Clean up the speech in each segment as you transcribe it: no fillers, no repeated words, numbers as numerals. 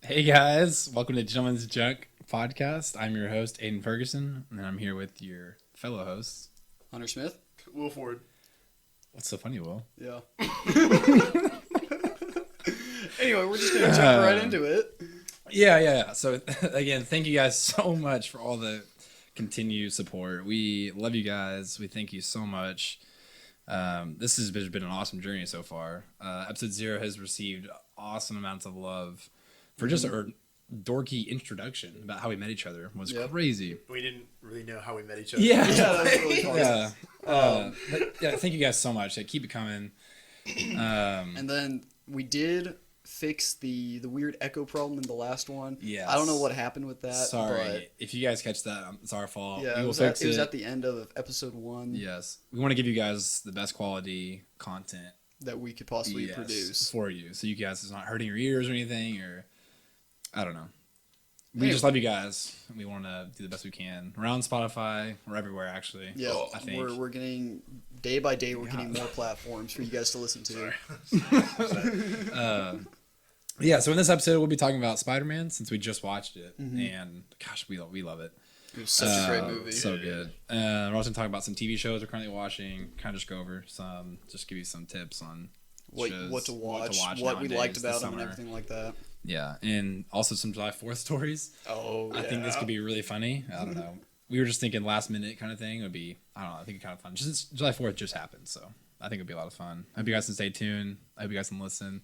Hey guys, welcome to Gentleman's Junk Podcast. I'm your host, Aiden Ferguson, and I'm here with your fellow hosts. Hunter Smith? Will Ford. What's so funny, Will? Yeah. Anyway, we're just going to jump right into it. Yeah. So, again, thank you guys so much for all the continued support. We love you guys. We thank you so much. This has been an awesome journey so far. Episode 0 has received awesome amounts of love for just our dorky introduction about how we met each other. It was crazy. We didn't really know how we met each other. Yeah, that was really fun. But thank you guys so much. Keep it coming. And then we did fix the weird echo problem in the last one. Yes. I don't know what happened with that. Sorry. But If you guys catch that, it's our fault. yeah, We it will was, fix it was at the end of episode 1 Yes. We want to give you guys the best quality content that we could possibly produce. for you. So you guys, it's not hurting your ears or anything, or I don't know. We Anyway. just love you guys. We want to do the best we can. We're on Spotify. We're everywhere, actually. Yeah, I think. we're getting, day by day, we're getting more platforms for you guys to listen to. Yeah, so in this episode, we'll be talking about Spider-Man since we just watched it. Mm-hmm. And gosh, we love it. It was such a great movie. So good. We're also going to talk about some TV shows we're currently watching. Kind of just go over some, just give you some tips on shows, What to watch, what we nowadays, liked this about them, and summer. everything like that. Yeah, and also some July 4th stories. Oh, I think this could be really funny. I don't know. We were just thinking last minute kind of thing would be, I don't know, I think it's kind of fun. Just July 4th just happened, so I think it'd be a lot of fun. I hope you guys can stay tuned. I hope you guys can listen.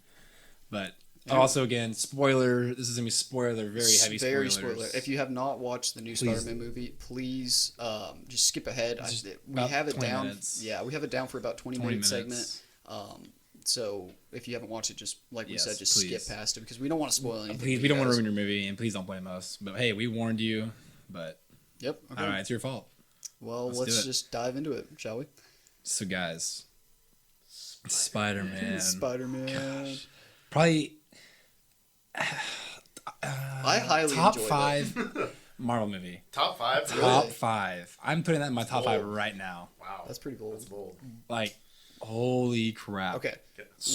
But also, again, spoiler, this is going to be spoiler, very heavy spoilers. Very spoiler. If you have not watched the new Spider-Man movie, please just skip ahead. We about have it 20 down. minutes. Yeah, we have it down for about 20 minute segment. So if you haven't watched it, just like we said, just please. skip past it because we don't want to spoil anything. Please, for we you don't want to guys. ruin your movie, and please don't blame us. But hey, we warned you. But Yep. Okay. all right, it's your fault. Well, Let's let's do it. just dive into it, shall we? So, guys, Spider-Man. Spider-Man. Probably I highly top enjoyed 5 Marvel movie. Top 5? Top Really? 5. I'm putting that in my top 5 bold. right now. Wow. That's pretty bold. That's bold. Like, holy crap. Okay.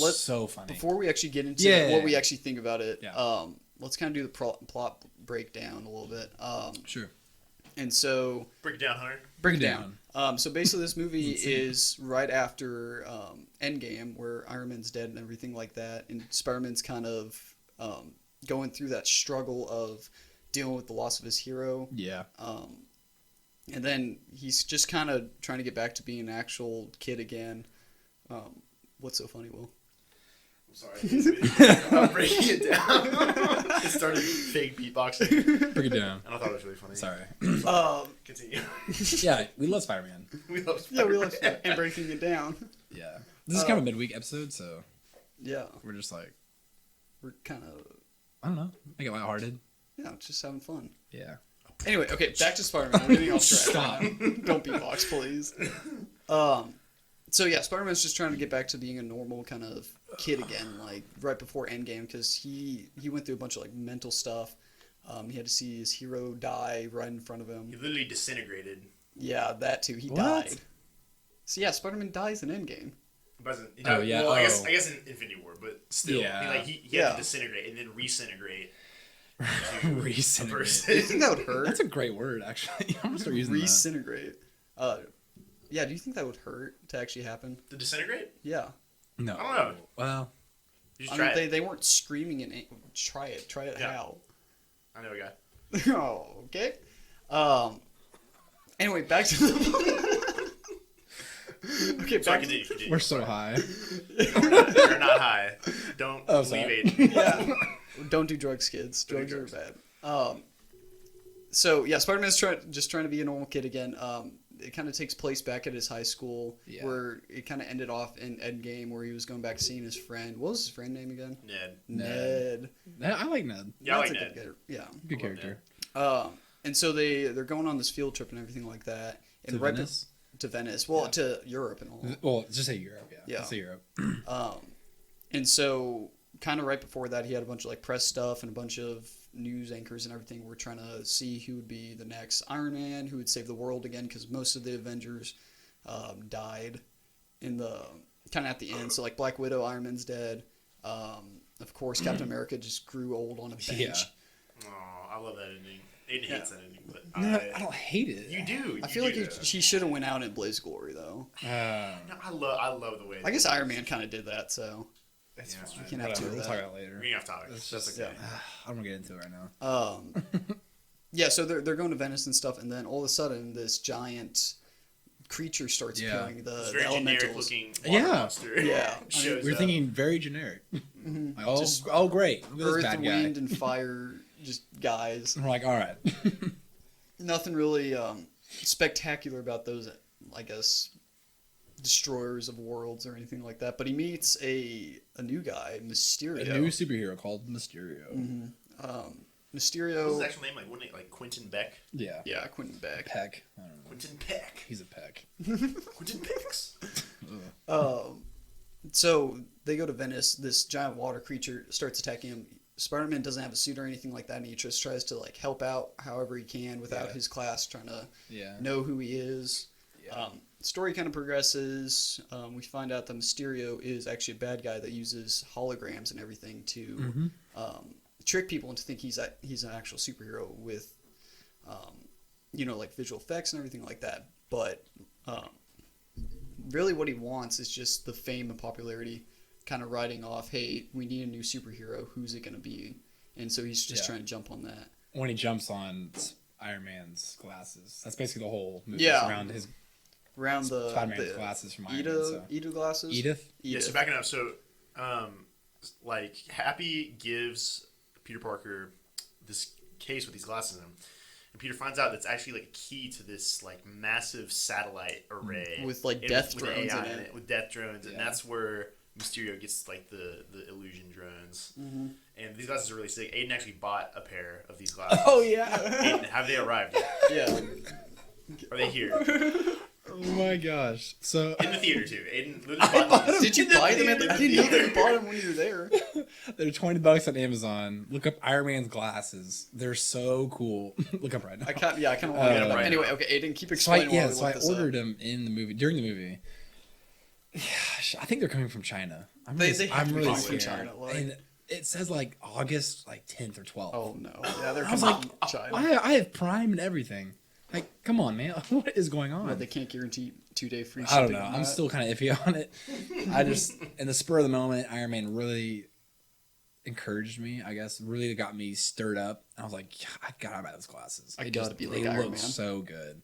Let's so funny. Before we actually get into Yeah. what we actually think about it, Yeah. let's kind of do the plot breakdown a little bit. Sure. And so Break it down, Hunter. Break it down. So basically, this movie is right after Endgame, where Iron Man's dead and everything like that, and Spider-Man's kind of going through that struggle of dealing with the loss of his hero, Yeah. and then he's just kind of trying to get back to being an actual kid again. What's so funny, Will? I'm sorry. I'm breaking it down. It started fake beatboxing, Break it down. and I thought it was really funny. Sorry. Continue. Yeah, we love Spider-Man. We love Yeah, we like Spider-Man. and breaking it down. Yeah. This is kind of a midweek episode, so Yeah, we're just like, we're kind of I don't know, make it lighthearted. just having fun. Yeah. Anyway, okay, back to Spider-Man. We're getting off track. Stop. Don't beatbox, please. So yeah, Spider-Man's just trying to get back to being a normal kind of kid again, like right before Endgame, because he went through a bunch of like mental stuff. He had to see his hero die right in front of him. He literally disintegrated. Yeah, that too. He What? died. So yeah, Spider-Man dies in Endgame. Oh, yeah. Well, I Oh. guess in Infinity War, but still, Yeah. he had to disintegrate and then redisintegrate. Redisintegrate. Do you think that would hurt? That's a great word, actually. I'm gonna start using that. Redisintegrate. Yeah. Do you think that would hurt to actually happen? To disintegrate? Yeah. No. I don't know. Well, You just I try mean, it. they weren't screaming in it. Try it. Try it. Yeah. How? I know a guy. Oh, okay. Anyway, back to the. Okay, Sorry, back to continue. we're so high. You're not high. Don't Oh, leave sorry. Aiden. yeah. Don't do drugs, kids. Don't do Drugs are bad. So yeah, Spider-Man's just trying to be a normal kid again. It kind of takes place back at his high school, where it kind of ended off in Endgame, where he was going back seeing his friend. What was his friend name again? Ned. Ned. I like Ned. Yeah, I like That's a Ned. good guy. Yeah. Good I love character. And so they're going on this field trip and everything like that. And To Venice? To Venice. Well, to Europe and all. Well, just say Europe. Yeah. Yeah. Just say Europe. And so kind of right before that, he had a bunch of like press stuff and a bunch of news anchors and everything. We're trying to see who would be the next Iron Man, who would save the world again, because most of the Avengers died in the kind of at the end. So like Black Widow, Iron Man's dead. of course, Captain America just grew old on a bench. Yeah. Oh, I love that ending. Aiden hates that ending, but No, I don't hate it. You do. I feel like he should have went out in Blaze Glory though. No, I love the way. I guess Iron Man kind of did that, so That's we fine. can have two Whatever, of we'll that. talk about it later. We can have topics. It's That's just, okay. I don't want to get into it right now. Yeah, so they're going to Venice and stuff, and then all of a sudden this giant creature starts Yeah. appearing. It's The very generic elementals. looking water Yeah. monster. Yeah. I mean, shows We're up. thinking very generic. Like, oh, Just oh, great. Look at this Earth, bad guy. wind, and fire, just guys. And we're like, all right. Nothing really spectacular about those, I guess, destroyers of worlds or anything like that. But he meets a new guy, Mysterio. A new superhero called Mysterio. Mysterio. What's his actual name? Like, wouldn't it like Quentin Beck? Yeah. Yeah, Quentin Beck. Peck. I don't know. Quentin Peck. He's a peck. Quentin Pecks. So they go to Venice. This giant water creature starts attacking him. Spider-Man doesn't have a suit or anything like that, and he just tries to like help out however he can without Yeah. his class trying to Yeah. know who he is. Yeah. Story kind of progresses. We find out that Mysterio is actually a bad guy that uses holograms and everything to trick people into think he's an actual superhero with, like visual effects and everything like that. But really, what he wants is just the fame and popularity, kind of riding off. Hey, we need a new superhero. Who's it going to be? And so he's just Yeah. trying to jump on that. When he jumps on Iron Man's glasses. That's basically the whole movie. Yeah. It's around his Around the Spider-Man's glasses from Iron Man. So. Edith glasses. Edith? Yeah, so backing up, so like Happy gives Peter Parker this case with these glasses in them, and Peter finds out that's actually like a key to this like massive satellite array With, like, and death with drones AI in it. with death drones, and Yeah. that's where Mysterio gets like the illusion drones. Mm-hmm. And these glasses are really sick. Aiden actually bought a pair of these glasses. Oh, yeah. Aiden, have they arrived yet? Yeah. Are they here? Oh, my gosh. So, In the theater too. Aiden literally bought these. Did you buy them at the? I didn't know that you bought them when you were there. they're $20 on Amazon. Look up Iron Man's glasses. They're so cool. Look up right now. I kind of want to get them. right Anyway, now. okay, Aiden, keep So explaining. while we so I look this up. ordered them in the movie, during the movie. Yeah, I think they're coming from China. They have I'm to be really coming from scared. China, like- And it says like August like 10th or 12th. Oh no! Yeah, they're I was coming like, from China. I have Prime and everything. Like, come on, man. What is going on? But they can't guarantee 2-day free shipping. I don't know. on I'm that. still kind of iffy on it. I just, in the spur of the moment, Iron Man really encouraged me, I guess. Really got me stirred up. And I was like, yeah, I gotta buy those glasses. I They gotta just- be like they Iron look Man. so good.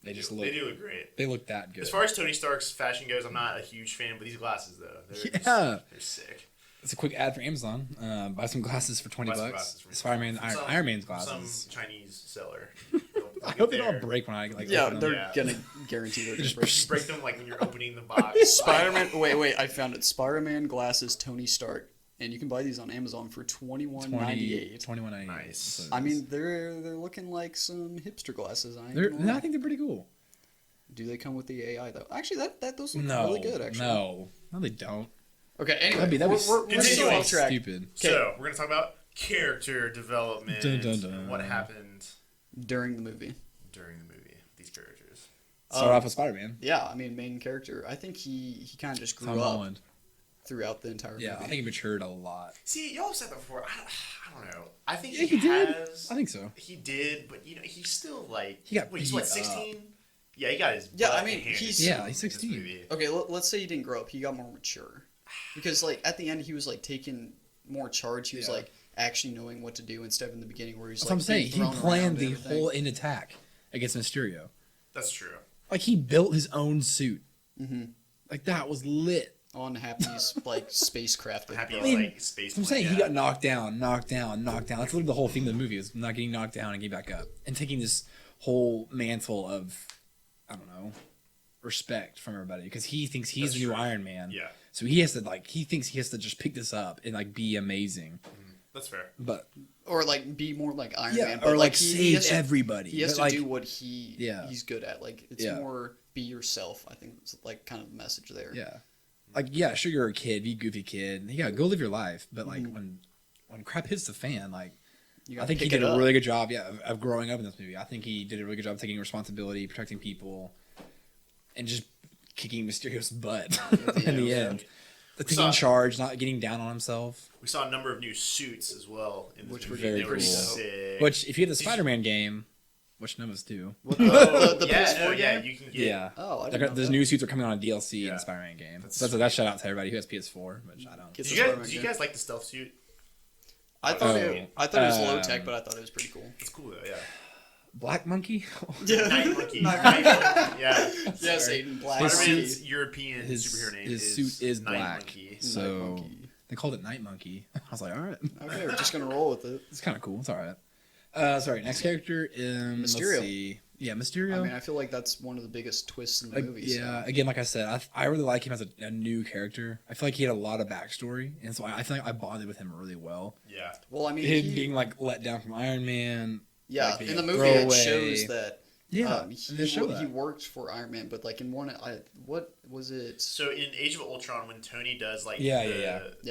They just look. They do look great. They look that good. As far as Tony Stark's fashion goes, I'm not a huge fan, but these glasses though, Yeah. they're sick. It's a quick ad for Amazon. Buy some glasses for $20. Buy some glasses for Spider-Man, From some- Iron Man's from glasses. Some Chinese seller. I hope they don't break when I like. Yeah, open them. they're Yeah. gonna guarantee they're Just gonna You break them like when you're opening the box. Spider-Man. Wait, I found it. Spider-Man glasses, Tony Stark, and you can buy these on Amazon for $21.98. Nice. $21.98. That's what it I is. mean, they're looking like some hipster glasses. I I think they're pretty cool. Do they come with the AI though? Actually, that those look No, really good. Actually, no, they don't. Okay, anyway, That'd be we're still Continuing. off track. Stupid. So we're gonna talk about character development. Dun, dun, dun. And what happened During the movie. during the movie. These characters. Start off with Spider-Man. Yeah, I mean, main character. I think he kind of just grew Tom up Holland. throughout the entire Yeah, movie. I think he matured a lot. See, y'all said that before. I don't know. I think Yeah, he, he did. has. I think so. He did, but he's still like. He got Wait, he's beat what, up. 16? Yeah, he got his. Yeah, butt I mean, handed he's- to Yeah, him he's in this 16. movie. Okay, let's say he didn't grow up. He got more mature. Because, like, at the end, he was, like, taking more charge. He was, Yeah. like, actually knowing what to do instead of in the beginning where he's, That's like, what I'm saying. being He thrown planned around the and everything. whole end attack against Mysterio. That's true. Like, he built his own suit. Mhm. Like, that was lit. On Happy's, like, spacecraft. that Happy he as, brought. like space. I'm saying yeah. he got knocked down. That's literally the whole theme of the movie is not getting knocked down and getting back up. And taking this whole mantle of, I don't know, respect from everybody. Because he thinks he's That's the new true. Iron Man. Yeah, So he has to, like, he thinks he has to just pick this up and, like, be amazing. that's fair. But, Or, like, be more like Iron yeah, Man. or, But, like, he save has to, everybody. He has But, to like, do what he's good at. Like, it's Yeah. more be yourself, I think. It's, like, kind of the message there. Yeah. Like, yeah, sure, you're a kid, be a goofy kid. Yeah, go live your life. But, like, when crap hits the fan, like, You I gotta think he pick did it a up. really good job, of growing up in this movie. I think he did a really good job taking responsibility, protecting people, and just kicking Mysterio's butt in the end. taking charge, not getting down on himself. We saw a number of new suits as well in this Which movie. were very They were cool. sick. Which, if you get the Spider-Man game, which none of us do. What, the yeah, PS4 no, yeah, game? you can get. Yeah. Oh, I Like, didn't know those that. new suits are coming on a DLC in Yeah. the Spider-Man game. That's That's a shout out to everybody who has PS4, which I don't. Get Did the you Spider-Man guys, do you game. guys like the stealth suit? I thought it was low um, tech, but I thought it was pretty cool. It's cool though, yeah. Black Monkey? Night Monkey. Night Monkey. Yeah. Yes, Aiden, Black His Spider-Man's Monkey. European His, superhero name his is suit is Night black. Monkey. So Night Monkey. they called it Night Monkey. I was like, all right. Okay, we're just gonna roll with it. It's kind of cool. It's all right. Sorry, next character Mysterio. Mysterio. Let's see. Yeah, Mysterio. I mean, I feel like that's one of the biggest twists in the movie. Yeah, again, like I said, I really like him as a new character. I feel like he had a lot of backstory, and so I feel like I bonded with him really well. Yeah. Well, I mean, Him being like let down from Iron Man. yeah, like, being in the a movie it throwaway. shows that Yeah, they show he that. worked for Iron Man, but like in one, what was it? So in Age of Ultron, when Tony does like Yeah,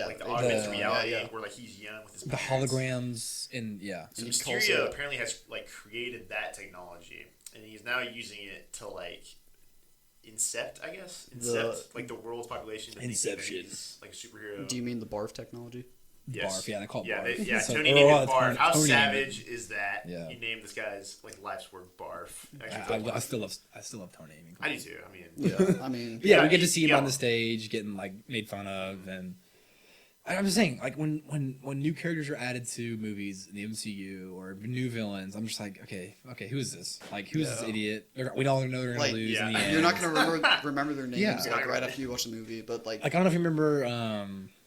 like the the- augmented the- reality, yeah. where like he's young with his The parents. holograms and yeah. So And he calls Mysterio it- apparently has like created that technology, and he's now using it to like incept, I guess, like the world's population. to think that Inception. he's, like a superhero. Do you mean the barf technology? Yes. Barf, yeah, they call it Yeah, barf. yeah. So- Tony or, named it Tony- Barf. How Tony named it. savage is that? Yeah. He named this guy's like life's work Barf. Actually, I still love Tony. I do too. I mean, Yeah, I mean, But yeah, Yeah, we get to he- see him yeah. on the stage getting like made fun of, and I'm just saying, like when new characters are added to movies in the MCU or new villains, I'm just like, okay, who is this? Like, who's this Yeah. idiot? We all know they're gonna Like, lose yeah. in the end. you're not gonna remember their names Yeah. like right after you watch the movie, but like Like I don't know if you remember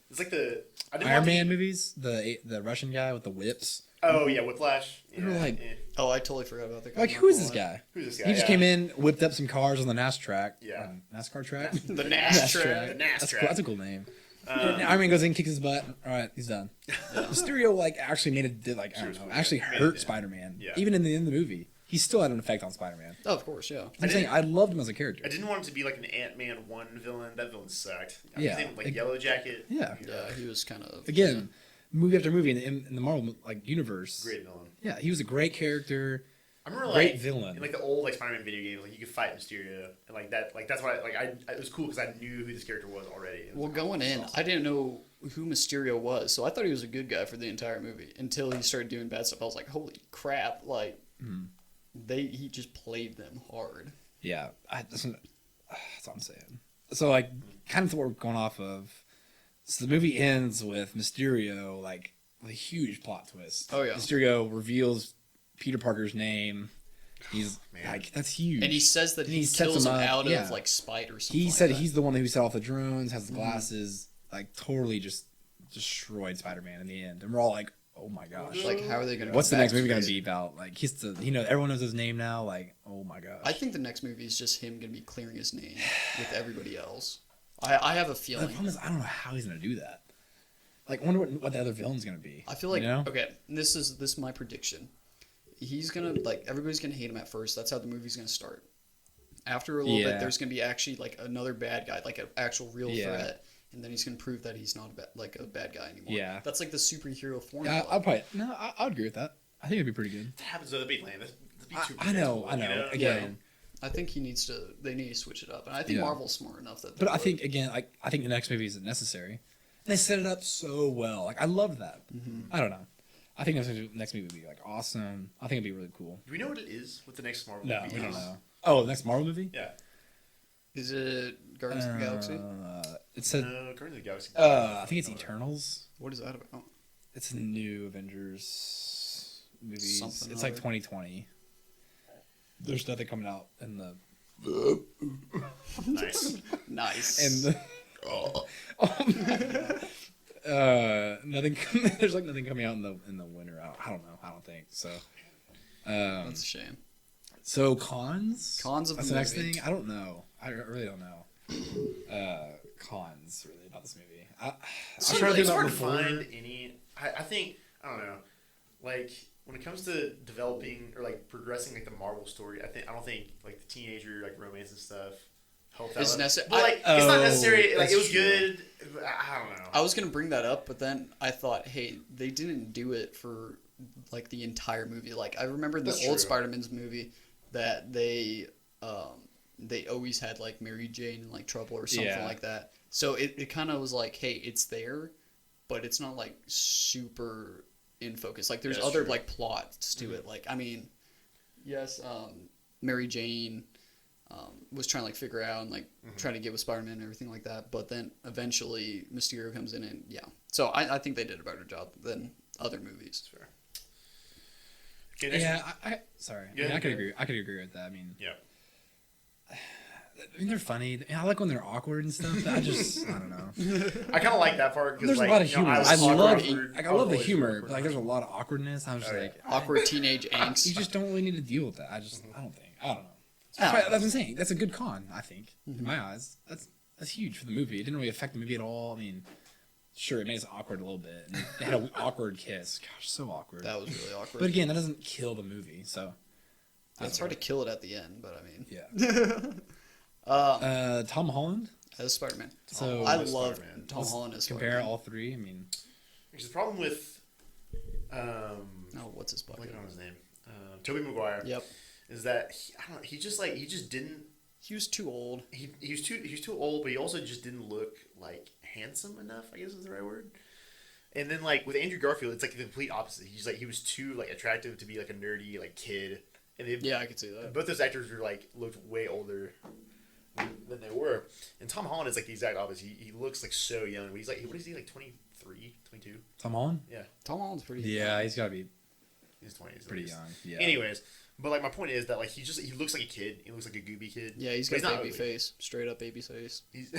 it's like the I didn't Iron want to- Man movies, the Russian guy with the whips. Oh yeah, Whiplash. They were Yeah, like- yeah. oh, I totally forgot about that guy. Like, I'm not who is gonna this lie. guy? Who's this guy? He just Yeah. came in, whipped up some cars on the NAS track. Yeah. NASCAR track. The NAS track. The NAS That's track. cool. That's a cool name. Um, Iron Man goes in, kicks his butt. All right, he's done. Mysterio like actually made it like I don't know, actually Made it hurt did. Spider-Man. Yeah. Even in the end of the movie, he still had an effect on Spider-Man. Oh, of course, yeah. I'm saying I loved him as a character. I didn't want him to be like an Ant-Man 1 villain. That villain sucked. Yeah. His name, like Like- Yellow Jacket. Yeah. Yeah, he was kind of Again, movie after movie in the Marvel like universe. Great villain. Yeah, he was a great character. I remember Great like villain. in like the old like Spider-Man video games, like you could fight Mysterio and like that. Like that's what it was cool because I knew who this character was already. It was, Well, like, going in, awesome. I didn't know who Mysterio was, so I thought he was a good guy for the entire movie until he started doing bad stuff. I was like, holy crap! Like, he just played them hard. Yeah, that's what I'm saying. So like, kind of what we're going off of. So the movie ends with Mysterio like with a huge plot twist. Oh, yeah. Mysterio reveals Peter Parker's name. He's Man. like that's huge. And he says that And he he sets kills him him up, out yeah. of like spite or something. He like said that. he's the one who set off the drones, has the glasses, like totally just destroyed Spider-Man in the end. And we're all like, oh my gosh. like, how are they gonna? What's the go next back movie to gonna this? be about? Like he's the everyone knows his name now. Like oh my gosh. I think the next movie is just him gonna be clearing his name with everybody else. I have a the feeling. problem is I don't know how he's gonna do that. Like I wonder what the other villain's gonna be. I feel like you know? okay, this is my prediction. He's gonna like everybody's gonna hate him at first. That's how the movie's gonna start. After a little Yeah. bit, there's gonna be actually like another bad guy, like an actual real Yeah. threat, and then he's gonna prove that he's not a bad guy anymore. Yeah. That's like the superhero formula. Yeah, I'll probably I'd agree with that. I think it'd be pretty good. That happens to be lame. That'd be too I know. predictable, you know? Again, I think they need to switch it up, and I think Yeah. Marvel's smart enough that. but they I would. think again, I think the next movie isn't necessary. They set it up so well. Like I love that. I don't know. I think next movie would be like awesome. I think it'd be really cool. Do we know what it is? What the next Marvel No, movie we don't is? know. Oh, the next Marvel movie? Yeah. Is it Guardians of the Galaxy? It said. No, Guardians of the Galaxy. I think it's Eternals. What is that about? It's a new Avengers movies. Something It's like other. 2020. There's nothing coming out in the Nice. Nice. and nothing. There's like nothing coming out in the winter. I don't know. I don't think so. That's a shame. So cons. Cons of That's the the next movie. thing. I don't know. I really don't know. Cons really about this movie. I was trying to think It's about hard to before. find any. I think I don't know. Like when it comes to developing or like progressing like the Marvel story, I don't think like the teenager like romance and stuff helped out. It's necessary. But like it's not Oh, necessary. Like that's it was true. good. But I don't know. I was gonna bring that up, but then I thought, hey, they didn't do it for like the entire movie. Like I remember the That's old true. Spider-Man's movie that they always had like Mary Jane in like trouble or something Yeah. like that. So it kind of was like, hey, it's there, but it's not like super in focus. Like there's That's other true. like plots to it. Like I mean, yes, Mary Jane was trying to like figure out and like trying to get with Spider-Man and everything like that. But then eventually Mysterio comes in and yeah. So I think they did a better job than other movies. Fair. Okay, next Yeah, I sorry. Yeah, I mean, I could okay. agree. I could agree with that. I mean, Yeah. I mean, they're funny. I like when they're awkward and stuff. But I just, I don't know. I kind of like that part because There's like, a lot of you know, humor. was I awkward, love, awkward, like, I love the always humor, awkward. but like, there's a lot of awkwardness. I'm just Oh, yeah. like, Awkward teenage angst. you just don't really need to deal with that. I just, I don't think. I don't know. I don't That's know. what I'm saying. That's a good con. I think, in my eyes, that's huge for the movie. It didn't really affect the movie at all. I mean, sure, it made us awkward a little bit. And they had an awkward kiss. Gosh, so awkward. That was really awkward. But again, that doesn't kill the movie. So It's hard to kill it at the end, but I mean, yeah. Tom Holland. as Spider-Man. So I as love Spider-Man. Tom Holland as compare Spider-Man. all three. I mean, Because the problem with Oh, what's his I'm bucket? blanking on his name, Tobey Maguire, Yep. is that I don't know, he just didn't. He was too old. He was too old, but he also just didn't look like handsome enough, I guess is the right word. And then like with Andrew Garfield, it's like the complete opposite. He was too like attractive to be like a nerdy like kid. And they, Yeah, I could see that. both those actors were like looked way older than they were. And Tom Holland is like the exact opposite. He looks like so young. But he's like, what is he, like 23, 22? Tom Holland. Yeah, Tom Holland's pretty. Yeah, he's got to be he's 20s. pretty young. Yeah. Anyways, but like my point is that like he looks like a kid. He looks like a gooby kid. Yeah, he's But got not baby ugly. face, straight up baby face. He's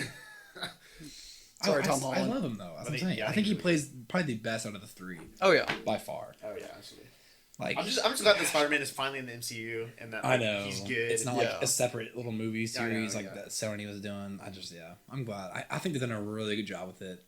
Sorry, I Tom Holland. love him though. That's what I'm think- saying. yeah, I I think he think plays probably the best out of the three Oh yeah, by far. oh yeah, absolutely. Like I'm just glad that Spider-Man is finally in the MCU and that I like, know he's good. It's not Yeah. like a separate little movie I know, series like yeah. that Sony was doing. I'm glad. I think they've done a really good job with it.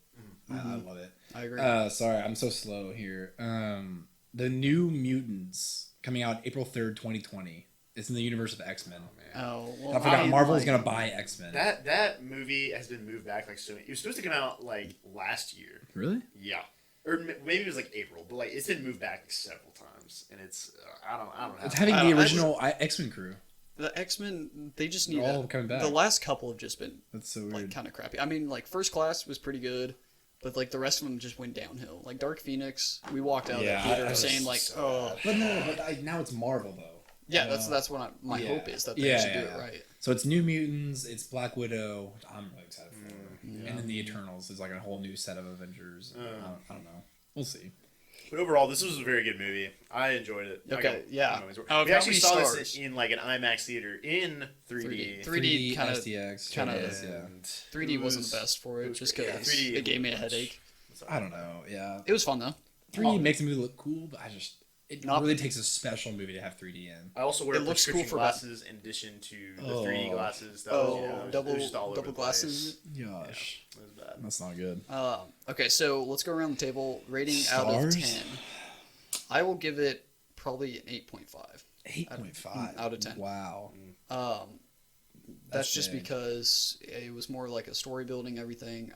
I love it. I agree. Sorry, I'm so slow here. The New Mutants coming out April 3rd, 2020. It's in the universe of X-Men. oh well, I forgot mean, Marvel's like, gonna buy X-Men. That movie has been moved back like so. It was supposed to come out like last year. Really? Yeah, or maybe it was like April, but like it's been moved back like several times, and it's I don't know. It's how- having I the don't- I original X-Men crew. The X-Men, they just need They're all that. coming back. The last couple have just been That's so like weird. kind of crappy. I mean, like First Class was pretty good, but like the rest of them just went downhill. Like Dark Phoenix, we walked out Yeah, of the theater I was saying like, so oh, But no, but now it's Marvel though. yeah, You know? that's what my Yeah. hope is that they Yeah, actually yeah, do yeah. it right. So it's New Mutants, it's Black Widow, which I'm really excited for. And then the Eternals is like a whole new set of Avengers. I don't know. We'll see. But overall, this was a very good movie. I enjoyed it. Okay, yeah. We How actually many saw stars? this in like an IMAX theater in 3D. 3D kind of SDX, kinda- yeah. 3D It wasn't was- the best for it, was just great. because Yeah, 3D it gave me a headache. I don't know. Yeah, It was fun though. 3D makes a movie look cool, but it Not- really takes a special movie to have 3D in. I also wear It looks cool prescription for glasses in addition to the 3D glasses. That Oh, was, yeah, it was double just all over double the place. glasses. Gosh, It was bad. that's not good. Okay, so let's go around the table. Rating out of Stars? 10. I will give it probably an 8.5. 8.5 out of 10. Wow, That's just big. because it was more like a story building everything.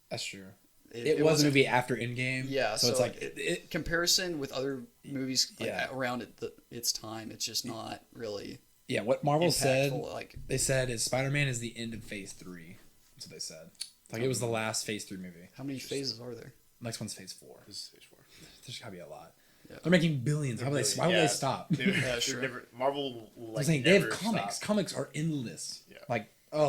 that's true. It It was a wasn't- movie after Endgame. Yeah, so it's so like it comparison with other movies like, Yeah. around its time, it's just not really yeah. What Marvel impactful. said, Like, they said is Spider-Man is the end of Phase 3. That's what they said. Like it was the last Phase 3 movie. how many phases are there? Next one's Phase 4. This is Phase 4. There's gotta be a lot. Yeah. They're making billions. Why would Billion, why would yeah. they stop? They're sure. never, Marvel will I'm like saying they have never comics. stop. Comics are endless. Yeah. Like they're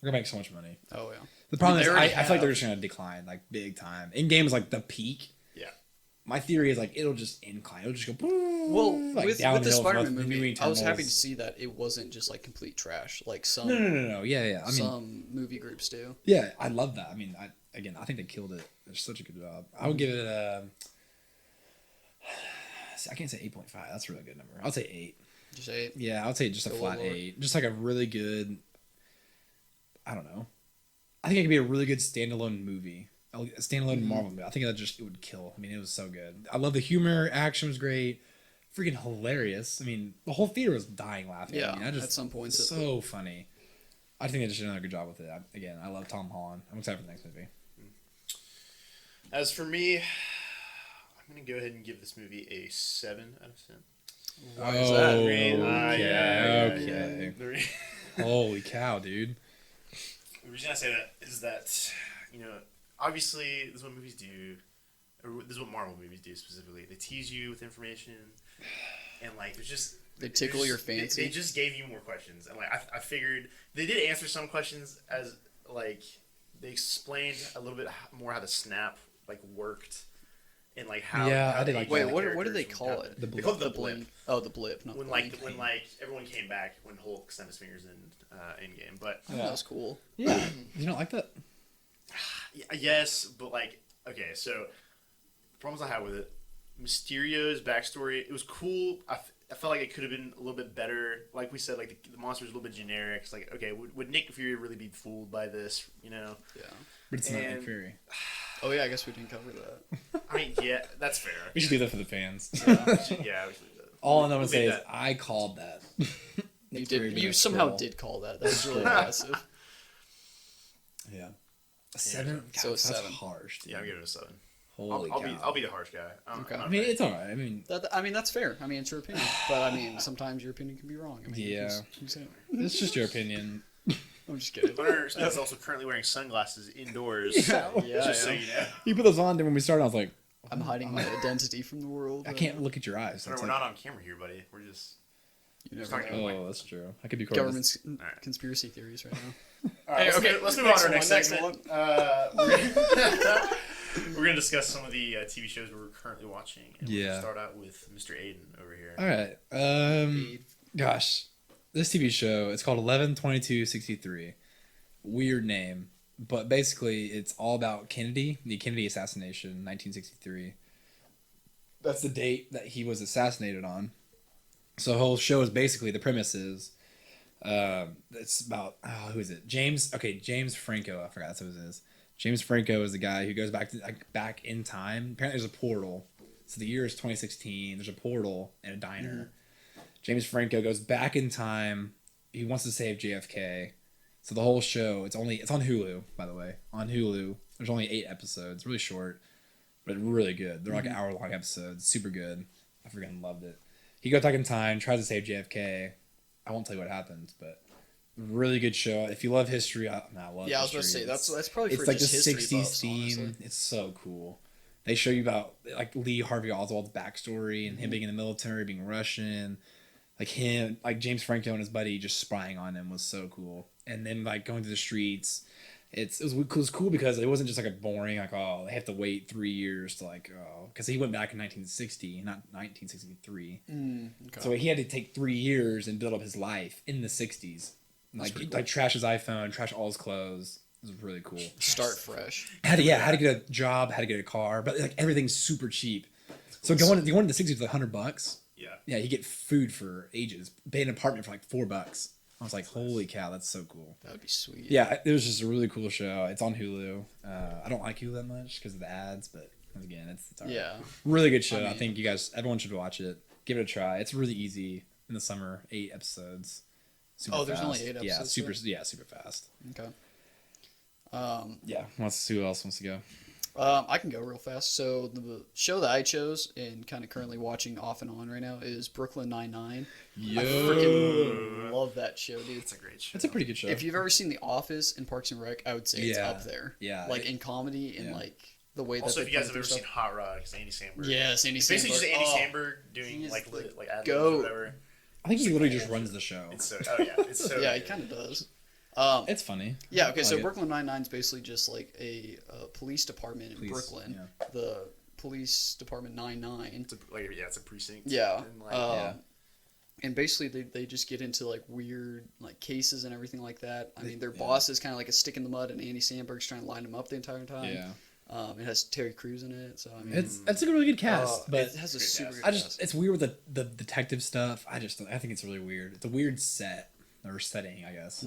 gonna make so much money. Oh yeah. The problem They is I already feel like they're have. just gonna decline like big time. Endgame is like the peak. Yeah. My theory is like it'll just incline. It'll just go. Well, like, with the downhill for Spider-Man the movie, New I was happy to Eternals. see that it wasn't just like complete trash like some No. Yeah. I mean, some movie groups do. yeah, I love that. I mean, I think they killed it. They're such a good job. I would give it a. I can't say 8.5. That's a really good number. I'll say 8. Just 8. Yeah, I would say just a Go flat lower. 8. Just like a really good. I don't know. I think it could be a really good standalone movie. A standalone Marvel movie. I think it would kill. I mean, it was so good. I love the humor. Action was great. Freaking hilarious. I mean, the whole theater was dying laughing. Yeah, I mean, at some points it- so funny. I think they just did another good job with it. Again, I love Tom Holland. I'm excited for the next movie. As for me, I'm gonna go ahead and give this movie a 7 out of 10. Why is that? Okay. Yeah. Holy cow, dude. the reason I say that is that, obviously this is what movies do, or this is what Marvel movies do specifically. They tease you with information, and like there's just They tickle your fancy. They just gave you more questions, and like I figured they did answer some questions as like they explained a little bit more how the snap like worked. And like how I did like Wait, that. what did they call it? The They called it the blink. blip. Oh, the blip. Not When the like blink. when like everyone came back when Hulk snapped his fingers in Endgame, but I thought that was cool. Yeah, you don't like that? yes, but like okay, so problems I had with it, Mysterio's backstory, it was cool. I felt like it could have been a little bit better. Like we said, like the monster's a little bit generic. It's like okay, would Nick Fury really be fooled by this? Yeah. But it's not And- Nick Fury. Oh yeah, I guess we didn't cover that. I mean, yeah, that's fair. We should leave that for the fans. Yeah, we should do that. All I know to We'll say leave is that. I called that. You Nick Fury did. being You a somehow troll. did call that. That's really impressive. Yeah. A 7? So God, a 7. That's harsh. Dude. Yeah, I'll give it a 7. Holy I'll cow. be the harsh guy. Okay. I'm I mean, afraid. it's alright. I mean, I mean, that's fair. I mean, it's your opinion. But I mean, sometimes your opinion can be wrong. I mean, Yeah. who's saying? it's just your opinion. I'm just kidding. Hunter is also currently wearing sunglasses indoors. Yeah. Yeah, Just so I am. you know. You put those on, then when we started, I was like, I'm hiding my identity from the world. I can't look at your eyes. Hunter, That's we're like, not on camera here, buddy. We're just You never Sorry. know. oh, that's true. I could be quoted. Government's Alright. conspiracy theories right now. All right, Hey, let's move on to our next next one, segment. We're gonna discuss some of the TV shows we're currently watching. And we're Yeah. gonna start out with Mr. Aiden over here. All right. Gosh, this TV show, it's called 11/22/63. Weird name, but basically it's all about Kennedy, the Kennedy assassination, 1963. That's the date that he was assassinated on. So the whole show is basically, the premise is, it's about, who is it? James Franco. I forgot that's who it is. James Franco is the guy who goes back in time. Apparently there's a portal. So the year is 2016. There's a portal in a diner. James Franco goes back in time. He wants to save JFK. So the whole show, it's on Hulu, by the way. On Hulu. There's only 8 episodes. Really short, but really good. They're like hour-long episodes. Super good. I freaking loved it. He goes back in time, tries to save JFK. I won't tell you what happens, but really good show. If you love history, I love Yeah, I was history. about to say that's probably It's for like the just history 60s buffs, theme. honestly. It's so cool. They show you about like Lee Harvey Oswald's backstory and him being in the military, being Russian. Like him, like James Franco and his buddy just spying on him was so cool. And then like going through the streets, it was cool because it wasn't just like a boring like, oh, they have to wait 3 years to like, oh, because he went back in 1960, not 1963. Okay. So he had to take 3 years and build up his life in the 60s. Like trash his iPhone, trash all his clothes. It was really cool. Start fresh. Had to get a job, had to get a car, but like everything's super cheap. So going to the 60s with $100. Yeah. Yeah, you get food for ages. Pay an apartment for like $4. I was like, holy cow, that's so cool. That would be sweet. Yeah, it was just a really cool show. It's on Hulu. I don't like Hulu that much because of the ads, but again, it's all right. Yeah. Really good show. I mean- think everyone should watch it. Give it a try. It's really easy in the summer. 8 episodes. Super There's only 8 Yeah, episodes, super fast. Okay. Yeah, who else wants to go? I can go real fast. So the show that I chose and kind of currently watching off and on right now is Brooklyn Nine-Nine. I freaking love that show, dude. It's a great show. It's a pretty good show. If you've ever seen The Office and Parks and Rec, I would say it's Yeah. up there. Yeah. Like in comedy and Yeah. like the way Also, that if you guys have ever seen Hot Rod, it's Andy Samberg. Yes, Andy It's basically just Samberg. Andy Oh, Samberg doing he's like the ad-libs goat. or whatever. I think he literally just runs the show. It's so it's so yeah, he good. kind of does. It's funny. Yeah, okay, I so like it. Brooklyn Nine-Nine is basically just like a police department in Police, Brooklyn. yeah. The police department 99. It's a precinct. Yeah. And, like, Yeah. And basically they just get into like weird like cases and everything like that. I mean, their boss is kind of like a stick in the mud, and Andy Samberg's trying to line him up the entire time. Yeah. It has Terry Crews in it, so I mean, It's a really good cast, but it has a Great super. cast. Good cast. it's weird with the detective stuff. I think it's really weird. It's a weird set or setting, I guess.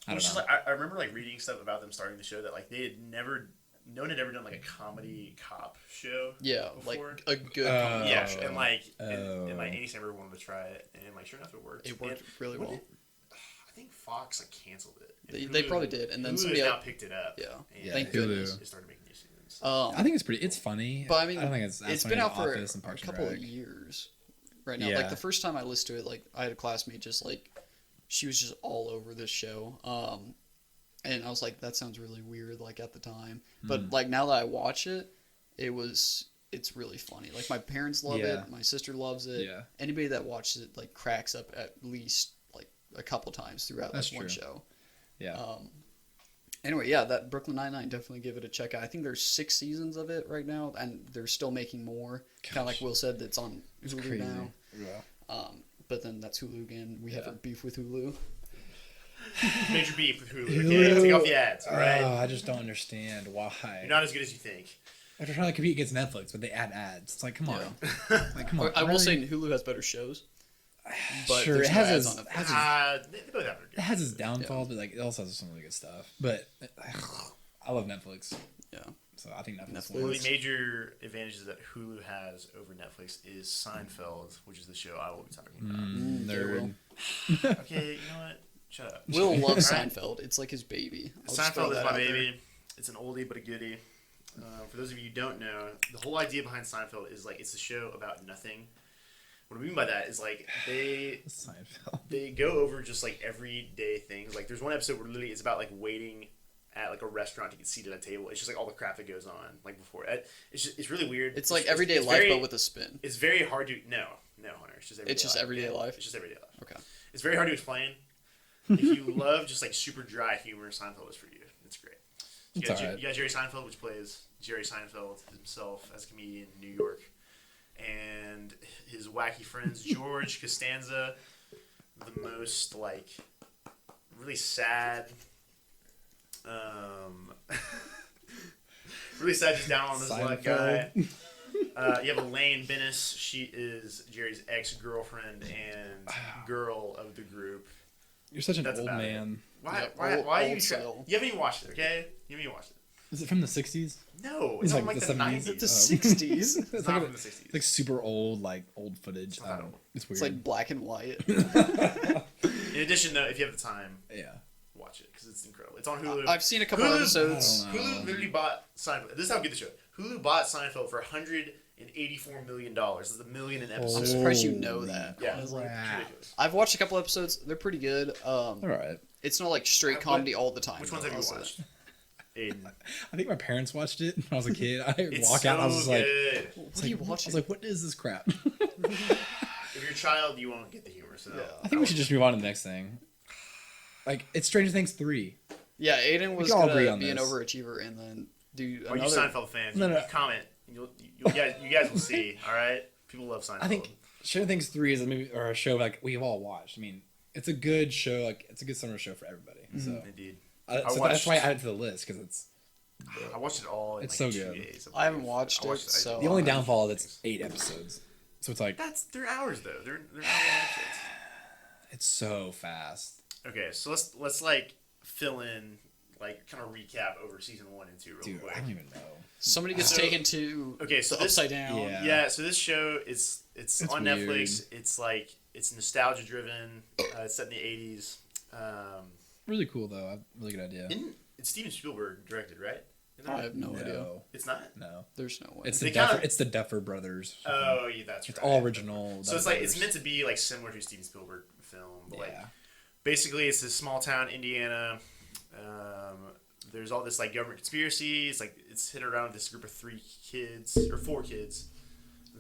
I don't Which is know. like I remember like reading stuff about them starting the show that like no one had ever done like a comedy cop show. Yeah, before. like a good comedy Yeah, show. and like Oh. and like Andy Samberg wanted to try it, and like sure enough it worked. It worked And really what well. did- I think Fox like canceled it. And They Hulu- probably did, and then Hulu somebody has now else- picked it up. Yeah. and Thank Hulu. goodness. They started making new seasons. I think it's pretty. It's funny. But I mean, don't think it's it's funny been as out for Office a and Parks and couple of Rec. years right now. Yeah. Like the first time I listened to it, like I had a classmate just like she was just all over this show. And I was like, that sounds really weird, like, at the time. But, like, now that I watch it, it's really funny. Like, my parents love Yeah. it. My sister loves it. Yeah. Anybody that watches it, like, cracks up at least, like, a couple times throughout, That's like, one true. show. Yeah. Anyway, yeah, that Brooklyn Nine-Nine, definitely give it a check out. I think there's 6 seasons of it right now, and they're still making more. Kind of like Will said, that's on Hulu crazy. now. Yeah. But then that's Hulu again. We have a beef with Hulu. Major beef with Hulu. Okay, take off the ads. All right. Oh, I just don't understand why. You're not as good as you think. They're trying to compete against Netflix, but they add ads. It's like, come on. Like, come on. I will really? say Hulu has better shows. But Sure, there's it no has ads its, on it. has its They both have it has its downfalls, but like it also has some really good stuff. But I love Netflix, Yeah. so I think Netflix. Netflix. One of wins. the major advantages that Hulu has over Netflix is Seinfeld, which is the show I will be talking about. Nerd. Okay, you know what? Shut up. Will loves All right. Seinfeld. It's like his baby. I'll just throw Seinfeld is that my out there. baby. It's an oldie but a goodie. For those of you who don't know, the whole idea behind Seinfeld is like it's a show about nothing. What I mean by that is like Seinfeld. they go over just like everyday things. Like there's one episode where literally it's about like waiting at like a restaurant to get seated at a table. It's just like all the crap that goes on like before. It's really weird. It's like everyday life, very, but with a spin. It's very hard to no Hunter. It's just everyday. It's just life. everyday life? It's just everyday life. Okay. It's very hard to explain. If you love just like super dry humor, Seinfeld is for you. It's great. You It's got, alright. you got Jerry Seinfeld, which plays Jerry Seinfeld himself as a comedian in New York, and his wacky friends George Costanza, the most like really sad, really sad, just down on his luck guy. You have Elaine Bennis. She is Jerry's ex-girlfriend and girl of the group. You're such an That's old about it. man. Why? Yeah, Why? old- Why are old you? soul. You haven't even watched it, okay? You haven't even watched it. Is it from the '60s? No, It's it's like from like the the 70s. 90s. The It's 60s. It's not like, from the 60s. it's like super old, like old footage. not I don't know. old. It's weird. It's like black and white. In addition, though, if you have the time, yeah. watch it because it's incredible. It's on Hulu. I've seen a couple Hulu- episodes. I don't know. Hulu literally bought Seinfeld. This is how good the show. Hulu bought Seinfeld for $184 million. This is $1 million an episode. I'm surprised you know that. Yeah, honestly. Crap. ridiculous. I've watched a couple episodes. They're pretty good. All right. It's not like straight What- comedy all the time. Which ones have you I'll say. watched? Aiden. I think my parents watched it when I was a kid. I It's walk so out and I was just like, good. What are you I watching? was like, what is this crap? If you're a child, you won't get the humor. So Yeah. I think we should just move on to the next thing. Like, it's Stranger Things 3. Yeah, Aiden was can all agree gonna on be an this. overachiever and then do Are you another. Seinfeld fans? No, no. You comment. You guys will see. All right, people love Seinfeld. I think Stranger Things 3 is a movie or a show like we've all watched. I mean, it's a good show. Like, it's a good summer show for everybody. So, Indeed. so that's watched- why I added it to the list because it's I watched it all. In It's like so 2 good. days, I haven't believe. watched it, so- the only Oh, downfall is it's 8 episodes. So it's like They're hours though. They're hour long episodes. it's so fast. Okay, so let's like fill in like kind of recap over season 1 and 2 real Dude, quick. I don't even know. Somebody gets So- taken to Okay, so the this- upside down. Yeah. Yeah, so this show it's on weird. Netflix. It's like it's nostalgia driven. It's set in the 80s. Really cool though. Really good idea. It's Steven Spielberg directed, right? Isn't I it? have no idea. No, It's not. no. There's no way. It's They the Duffer, kinda- it's the Duffer brothers. Oh, yeah, that's It's right. all original. So it's like it's meant to be like similar to a Steven Spielberg film, but like Yeah. basically it's this small town Indiana. There's all this like government conspiracy. It's like it's hit around this group of 4 kids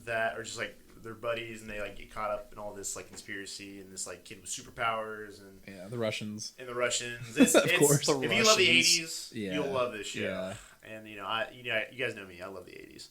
that are just like they're buddies and they like get caught up in all this like conspiracy and this like kid with superpowers and Yeah, the Russians. the Russians. Of course. If you love the Russians. 80s, Yeah. you'll love this show. Yeah. And you guys know me. I love the 80s.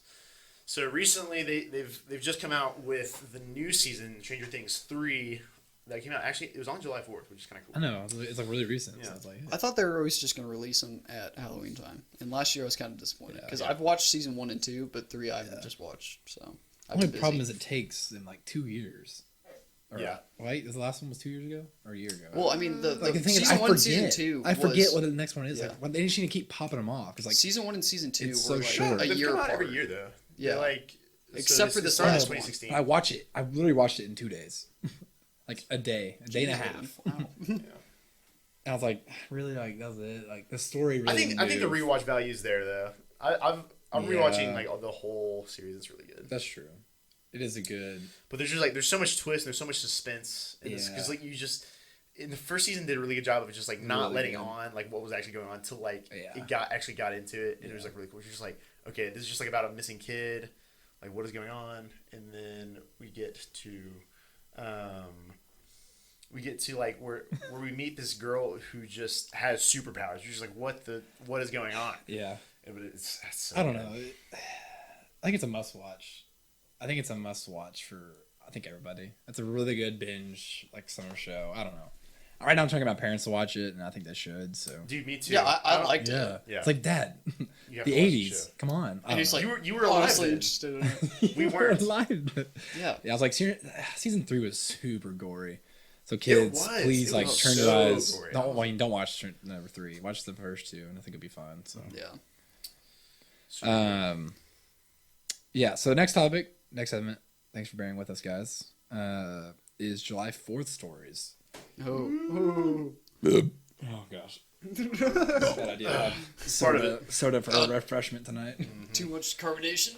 So recently they've just come out with the new season, Stranger Things 3, that came out. Actually, it was on July 4th, which is kind of cool. I know. It's like really recent. So Yeah. it's like, I thought they were always just going to release them at Halloween time. And last year I was kind of disappointed Yeah. because I've watched season 1 and 2, but 3 I haven't just watched. So the I've only been problem busy. is it takes them like 2 years. Or, Yeah. Right? The last one was 2 years ago or a year ago. Well, I mean, the like the thing is, season I 1 and forget. season 2 I forget was- what the next one is. Yeah. Like, well, they just need to keep popping them off because like season 1 and season 2 it's were so like short. a They've year come out apart. every year though. Yeah. They're like Except for this this started in last one. 2016. I watch it. I literally watched it in 2 days, like a day and a half. Wow. And I was like, really, like that was it. Like the story. Really I think the moved. rewatch value is there though. I'm Yeah. rewatching like the whole series. It's really good. That's true. It is a good. But there's just like there's so much twist. There's so much suspense in this because Yeah. like you just in the first season did a really good job of just like not Really letting good. on like what was actually going on till like Yeah. it got into it, and it was like really cool. You're just like, okay, this is just like about a missing kid, like what is going on, and then we get to like where we meet this girl who just has superpowers. You're just like, what is going on? Yeah. But it's so I don't good. know. I think it's a must watch. I think it's a must watch for everybody. It's a really good binge like summer show. I don't know. Right now I'm talking about parents to watch it, and I think they should. So Dude, me too. Yeah, I don't- liked it. yeah, Yeah. it's like Dad, You have the to watch the '80s. show. Come on. I And he's don't like, You were alive honestly then. interested in it. We know. weren't. alive. Yeah. Yeah, I was like, season 3 was super gory. So kids, was. please It like was turn your so eyes. gory. Don't watch number 3. Watch the first 2, and I think it'll be fine. So Yeah. yeah. So next segment. Thanks for bearing with us, guys. Is July 4th stories. Oh. Oh gosh. Bad idea. Part of it. Soda for a refreshment tonight. Too much carbonation.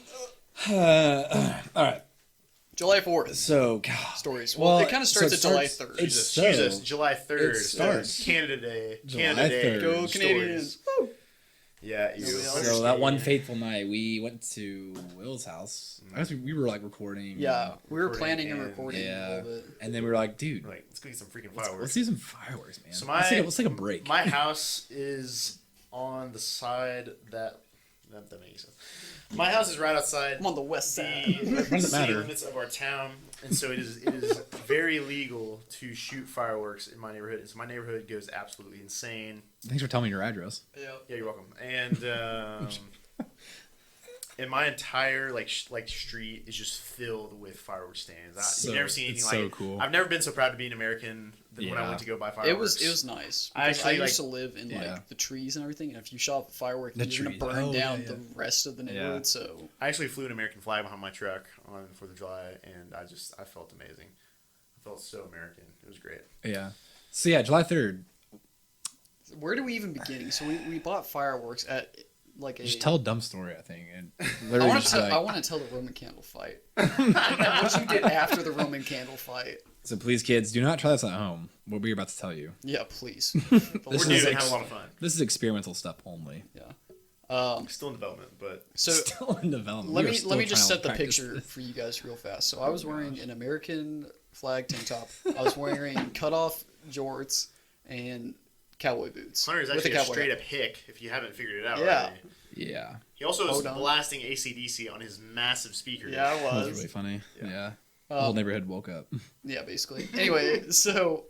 All right. July 4th. So, God. Stories. Well, it kind of starts at July 3rd. It's Jesus, July 3rd. It starts. Canada Day. July Canada Day. 3rd. Go Stories. Canadians. Woo. Yeah, you. Nobody else. So that one fateful night, we went to Will's house. I guess we were like recording. Yeah, we were Recording planning and and- recording a Yeah. little bit. And then we were like, dude, Like, let's go get some freaking let's fireworks. do some fireworks, man. So Let's take a break. My house is on the side that makes sense. My house is right outside I'm on the west side. the does it city matter? limits of our town, and so it is very legal to shoot fireworks in my neighborhood. So my neighborhood goes absolutely insane. Thanks for telling me your address. Yeah. Yeah, you're welcome. And and my entire street is just filled with fireworks stands. So- You've never seen anything it's like so it. cool. I've never been so proud to be an American than when I Yeah. went to go buy fireworks. It was nice. I Because I, actually, used to like- live in Yeah. like the trees and everything, and if you shot a firework, The you're trees. gonna burn Oh, down yeah. the rest of the neighborhood. So I actually flew an American flag behind my truck on 4th of July, and I felt amazing. I felt so American. It was great. Yeah. So yeah, July 3rd. where do we even begin? So we bought fireworks at like a. Just tell a dumb story, I think. And I literally want just to. like, I want to tell the Roman candle fight. And what you did after the Roman candle fight. so please, kids, do not try this at home. What we're about to tell you. Yeah, please. We're This new is and had a lot of fun. This is experimental stuff only. Yeah. Still in development, but So Still in development. let We are me still let me just trying set to the practice picture this. for you guys real fast. So I was wearing an American flag tank top. I was wearing cutoff jorts and cowboy boots. Hunter is with actually a cowboy straight hat. up hick. If you haven't figured it out, Yeah. already. Yeah. He also is Hold on. blasting AC/DC on his massive speaker. Yeah, I That was was. really funny. Yeah. Yeah. The whole Um, neighborhood woke up. Yeah, basically. Anyway, so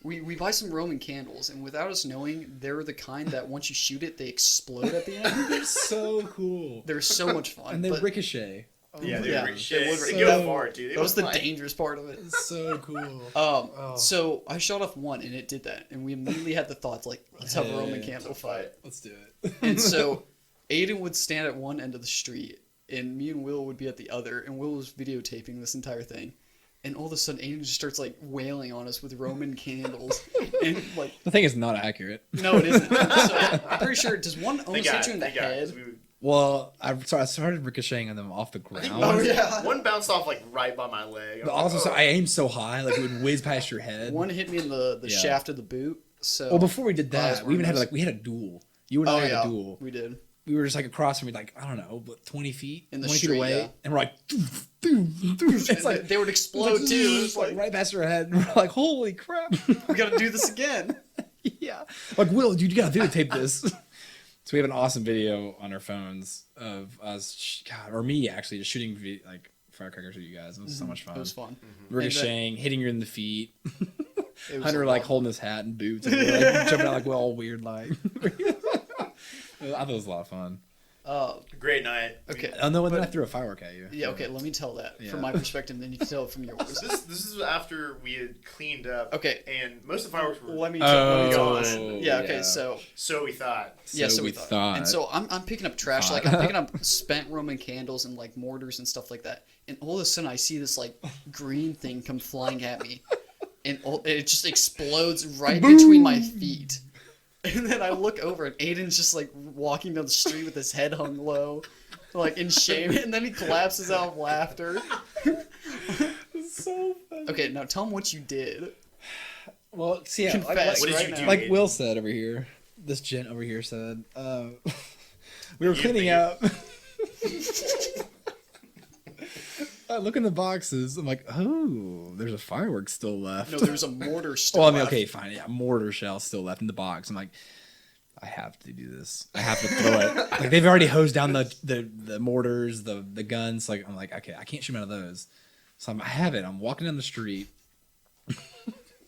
we buy some Roman candles, and without us knowing, they're the kind that once you shoot it, they explode at the end. They're so cool. They're so much fun. And they but ricochet. Yeah, they Yeah, were they shit. would- They go far, dude. They that was the went like- dangerous part of it. It's so cool. So I shot off one, and it did that, and we immediately had the thoughts like, let's have a Roman Hey, candle fight. Let's do it. And so Aiden would stand at one end of the street, and me and Will would be at the other, and Will was videotaping this entire thing. And all of a sudden, Aiden just starts like wailing on us with Roman candles, and like, The thing is not accurate. no, it isn't. So, I'm pretty sure. Does one Thank almost God, hit you in the thank God, 'cause head? we would- Well, I started ricocheting on them off the I think ground. Oh, one, yeah. one bounced off like right by my leg. But also, so I aimed so high, like it would whiz past your head. One hit me in the Yeah. shaft of the boot. So Well, before we did I was that, we even had wearing we had a duel. You and I oh had yeah, a duel. we did. We were just like across from me, like I don't know, but 20 feet, In the 20 street, feet away, yeah. and we're like, doof, doof, doof. It's like they would explode it's too. It like, was like, right past our head, and we're like, holy crap! we gotta do this again. Yeah, like Will, dude, you gotta videotape this. So we have an awesome video on our phones of us, God, or me actually, just shooting like firecrackers at you guys. It was so much fun. It was fun. Ricocheting, hitting you in the feet. It was Hunter a like lot. holding his hat and boots, and we're, like jumping out like we're all weird like. I thought it was a lot of fun. Great night. Okay. Oh no, and then I threw a firework at you. Yeah. Okay. Let me tell that Yeah. from my perspective, then you can tell it from yours. This is after we had cleaned up. Okay. And most of the fireworks were Let me tell Oh, you. Yeah. Okay. yeah. So so we thought. so we thought. And so I'm picking up trash. Like I'm picking up spent Roman candles and like mortars and stuff like that. And all of a sudden I see this like green thing come flying at me, and it just explodes right between my feet. And then I look over and Aiden's just like walking down the street with his head hung low, like in shame. And then he collapses out of laughter. so funny. Okay, now tell him what you did. Well, see, yeah, Confess What did right you now. do? like Will said over here, this gent over here said, we were You cleaning think- up. I look in the boxes. I'm like, oh, there's a fireworks still left. No, there was a mortar still Well, I mean, left. okay, fine. Yeah, mortar shell still left in the box. I'm like, I have to do this. I have to throw it. Like they've already hosed down the mortars, the guns. Like I'm like, okay, I can't shoot 'em out of those. So I have it. I'm walking down the street.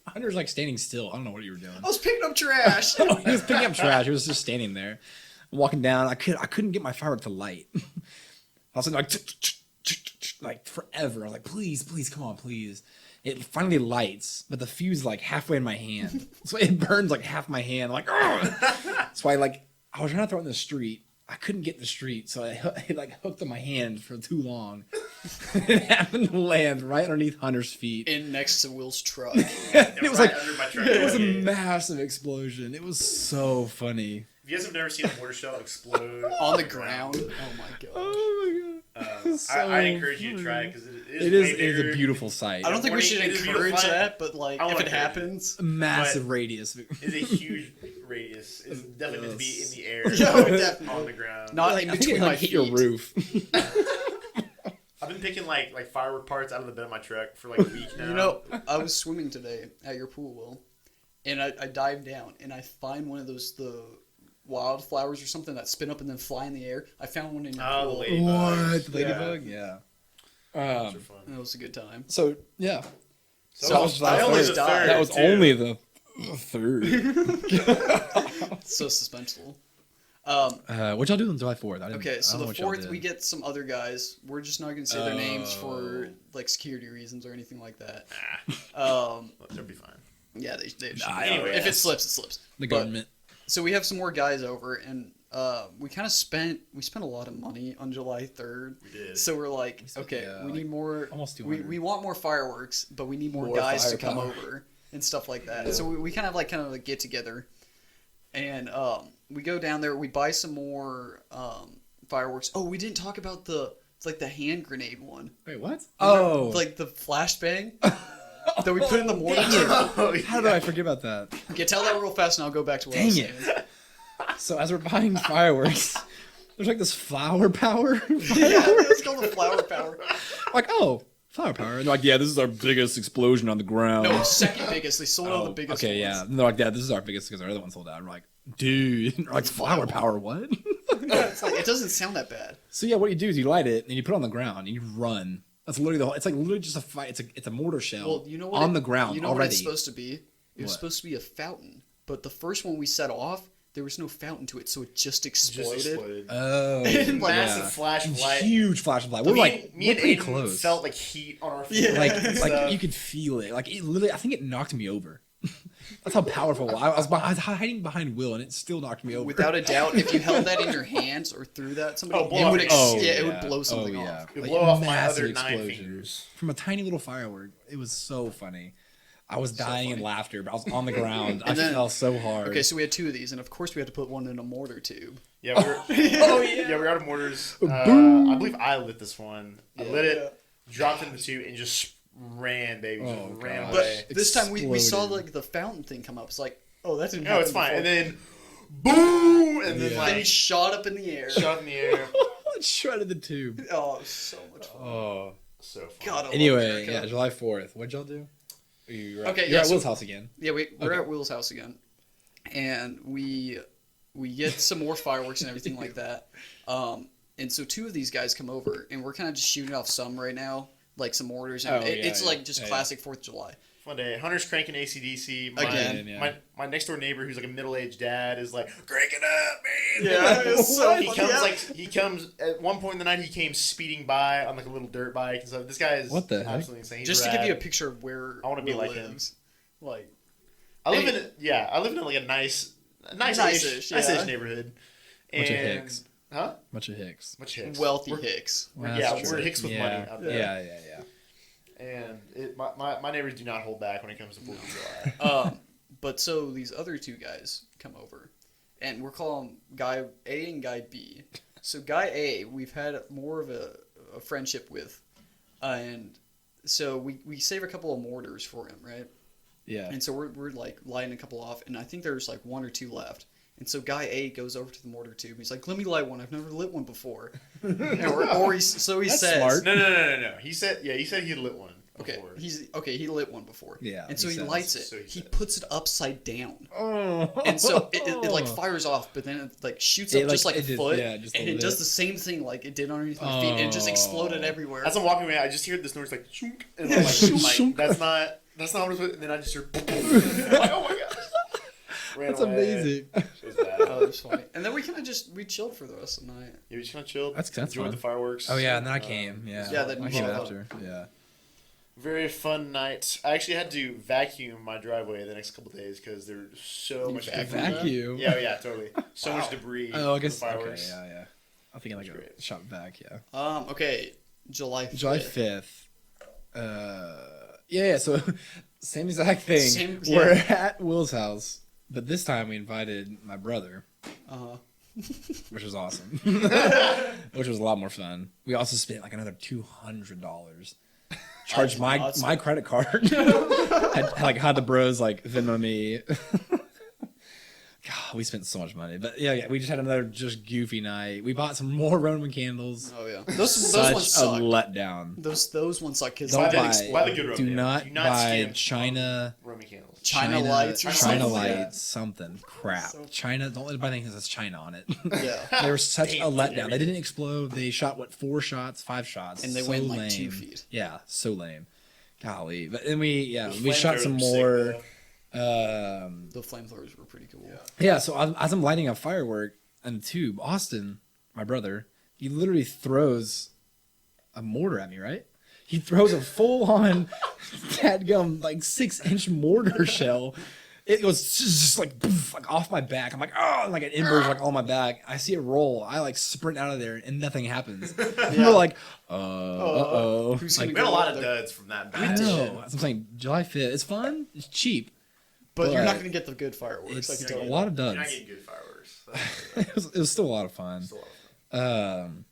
Hunter's like standing still. I don't know what you were doing. I was picking up trash. He was picking up trash. He was just standing there. I'm walking down. I couldn't get my firework to light. I was like forever. I was like, please, come on, please. It finally lights, but the fuse is like halfway in my hand, so it burns like half my hand. I'm like, oh! So I was trying to throw it in the street. I couldn't get in the street, so it like hooked on my hand for too long. It happened to land right underneath Hunter's feet. In next to Will's truck. It was right like under my truck. it was a massive explosion. It was so funny. If you guys have never seen a mortar shell explode On the ground. Oh my god. Oh my god! It's so I encourage you to funny. try it because it It way is bigger. a beautiful sight. I don't think we should It is encourage beautiful. that, but like I if wanna it encourage it. happens. Massive But- radius. It's a huge radius. It's definitely meant to be in the air, Yeah, definitely. on the ground. Not Like, in I think between it my like hit feet. your roof. I've been picking like firework parts out of the bed of my truck for like a week now. You know, I was swimming today at your pool, Will, and I dived down and I find one of the wildflowers or something that spin up and then fly in the air. I found one in your Oh, the pool. lady- What? Yeah. Ladybug? Yeah. Those are fun. And it was a good time. So yeah, So that was I only the the third. third. that was too. only the third. So suspenseful. What y'all do on July 4th? Okay, so the 4th we get some other guys. We're just not going to say their names for like security reasons or anything like that. They'll be fine. Yeah, they should. Nah, anyway, if it yes. slips, it slips. the But- government. So we have some more guys over, and we kind of spent a lot of money on July 3rd. We did. So we're like, spent, okay, yeah, we like, need more. almost we 200. want more fireworks, but we need more More guys to come firepower. over and stuff like that. So we kind of like get together, and we go down there. We buy some more fireworks. Oh, we didn't talk about the hand grenade one. Wait, what? Remember, like the flashbang that we put in the mortar. Oh, How did I forget about that? Okay, tell that real fast, and I'll go back to what I was Dang it. saying. So as we're buying fireworks, there's like this flower power. Yeah, it's called the flower power. Like, oh, flower power. And they're like, yeah, this is our biggest explosion on the ground. No, second biggest. They sold out the Oh, biggest. okay, ones. yeah. And they're like, yeah, this is our biggest because our other one sold out. I'm like, dude, they're like flower power, what? It's like, it doesn't sound that bad. So yeah, what you do is you light it and you put it on the ground and you run. That's literally the whole. It's like literally just a fight. It's a mortar shell. Well, you know what on it- the ground You know what already. it's supposed to be? It was What? supposed to be a fountain, but the first one we set off, there was no fountain to it, so it just exploded. Just exploded. Oh, And, like, Massive yeah. flash of light. Huge flash of light. We're me, like, me we're and pretty Aiden close. felt like heat on our feet. Yeah. like and like stuff. you could feel it. Like it literally, I think it knocked me over. That's how powerful. I was hiding behind Will, and it still knocked me over. Without a doubt, if you held that in your hands or threw that at somebody, Oh, blow it off would your- it would blow something off. It would blow off my massive other 9 explosion. fingers. From a tiny little firework. It was so funny. I was dying in laughter, but I was on the ground. I then- fell so hard. Okay, so we had two of these, and of course we had to put one in a mortar tube. Yeah, we were. Oh, yeah. Yeah, we were out of mortars. Boom. I believe I lit this one. I lit it, dropped in the tube, and just ran, baby. Just Oh, ran gosh. But away. this time we saw Exploded. like the fountain thing come up. It's like, oh, that didn't No, happen it's fine. before. And then, boom! And then, Yeah. Then he like, shot up in the air. shot in the air. It shredded the tube. Oh, it was so much fun. Oh. So fun. God, I love Anyway, America. yeah, July 4th. What'd y'all do? You're at, Okay, you're yeah, at so- Will's house again. Yeah, we're Okay. at Will's house again, and we get some more fireworks and everything like that. And so two of these guys come over, and we're kind of just shooting off some right now, like some mortars. And Oh, yeah, it's yeah. like just Yeah, yeah. classic 4th of July. Fun day. Hunter's cranking ACDC. Again, yeah. My next door neighbor, who's like a middle-aged dad, is like, crank it up, man. Yeah, it was so he funny. comes Yeah. like he comes at one point in the night. He came speeding by on like a little dirt bike and stuff. This guy is What the heck? absolutely insane. He's Just to rad. give you a picture of where I wanna be Will like him. lives. Like, I live Any- in I live in like a nice-ish Nice-ish, yeah. neighborhood. Bunch of And- Hicks. Huh? Bunch of Hicks. Much Hicks. wealthy We're- Hicks. Well, yeah, that's we're true. Hicks with yeah. money out there. Yeah. And my neighbors do not hold back when it comes to 4th of July. But so these other two guys come over, and we're calling guy A and guy B. So guy A, we've had more of a friendship with, and so we save a couple of mortars for him, right? Yeah. And so we're like lighting a couple off, and I think there's like 1 or 2 left. And so guy A goes over to the mortar tube. He's like, "Let me light one. I've never lit one before." Or he That's says, smart. No. He said he lit one. Okay, Before. he lit one before. Yeah, And so he he says. lights it. So he he says. puts it upside down. Oh. And so it like fires off, but then it like shoots up just like a foot, just and a it little does bit. the same thing like it did underneath my feet, and it just exploded everywhere. As I'm walking away, I just hear this noise like shunk, and I'm like, that's not what it's. And then I just hear boom, boom. I'm like, oh my gosh. Ran That's away. amazing. It was bad. Oh, it was funny. And then we kind of we chilled for the rest of the night. Yeah, we just kind of chilled. That's enjoyed fun. the fireworks. Oh yeah, and then I came. Yeah. Yeah, then I you came showed up. after. Yeah. Very fun night. I actually had to vacuum my driveway the next couple days because there's so You much Vacuum. Yeah, totally. So much debris. Oh, I from guess. the fireworks. Okay, yeah. I'm thinking like That's a great. shot back. Yeah. Okay, July 5th. July 5th. Yeah. So same exact thing. Same- We're yeah. at Will's house, but this time we invited my brother, which was awesome. Which was a lot more fun. We also spent like another $200. Charged my nuts. my credit card. had the bros like Venmo me. God, we spent so much money, but yeah, we just had another just goofy night. We bought some more Roman candles. Oh yeah, those Such ones a suck. letdown. Those ones suck because Don't they buy, explode. Buy the good Roman do candles. not Do not buy scam China. Roman candles. China lights or China something. lights, something crap. So- China, don't let it buy anything that says China on it. Yeah. They were such a Damn, letdown. They didn't explode. They shot 4 shots, 5 shots, And they so went like lame. 2 feet. Yeah, so lame. Golly, but then we Those shot flamethrowers some were sick, more. though. The flamethrowers were pretty cool. Yeah, so as I'm lighting a firework in the tube, Austin, my brother, he literally throws a mortar at me, right? He throws a full-on dadgum, like 6-inch mortar shell. It was just like, poof, like off my back. I'm like, oh, and like an ember's like on my back. I see it roll. I like sprint out of there and nothing happens. And we're like, uh-oh. Who's Like, We had a lot of There- duds from that. I batch. know. That's what I'm saying. July 5th. It's fun. It's cheap. But you're not But going to get the good fireworks. I It's can a tell you. lot of You're not duds. getting good fireworks. That's It was still a lot of fun. still a lot of fun.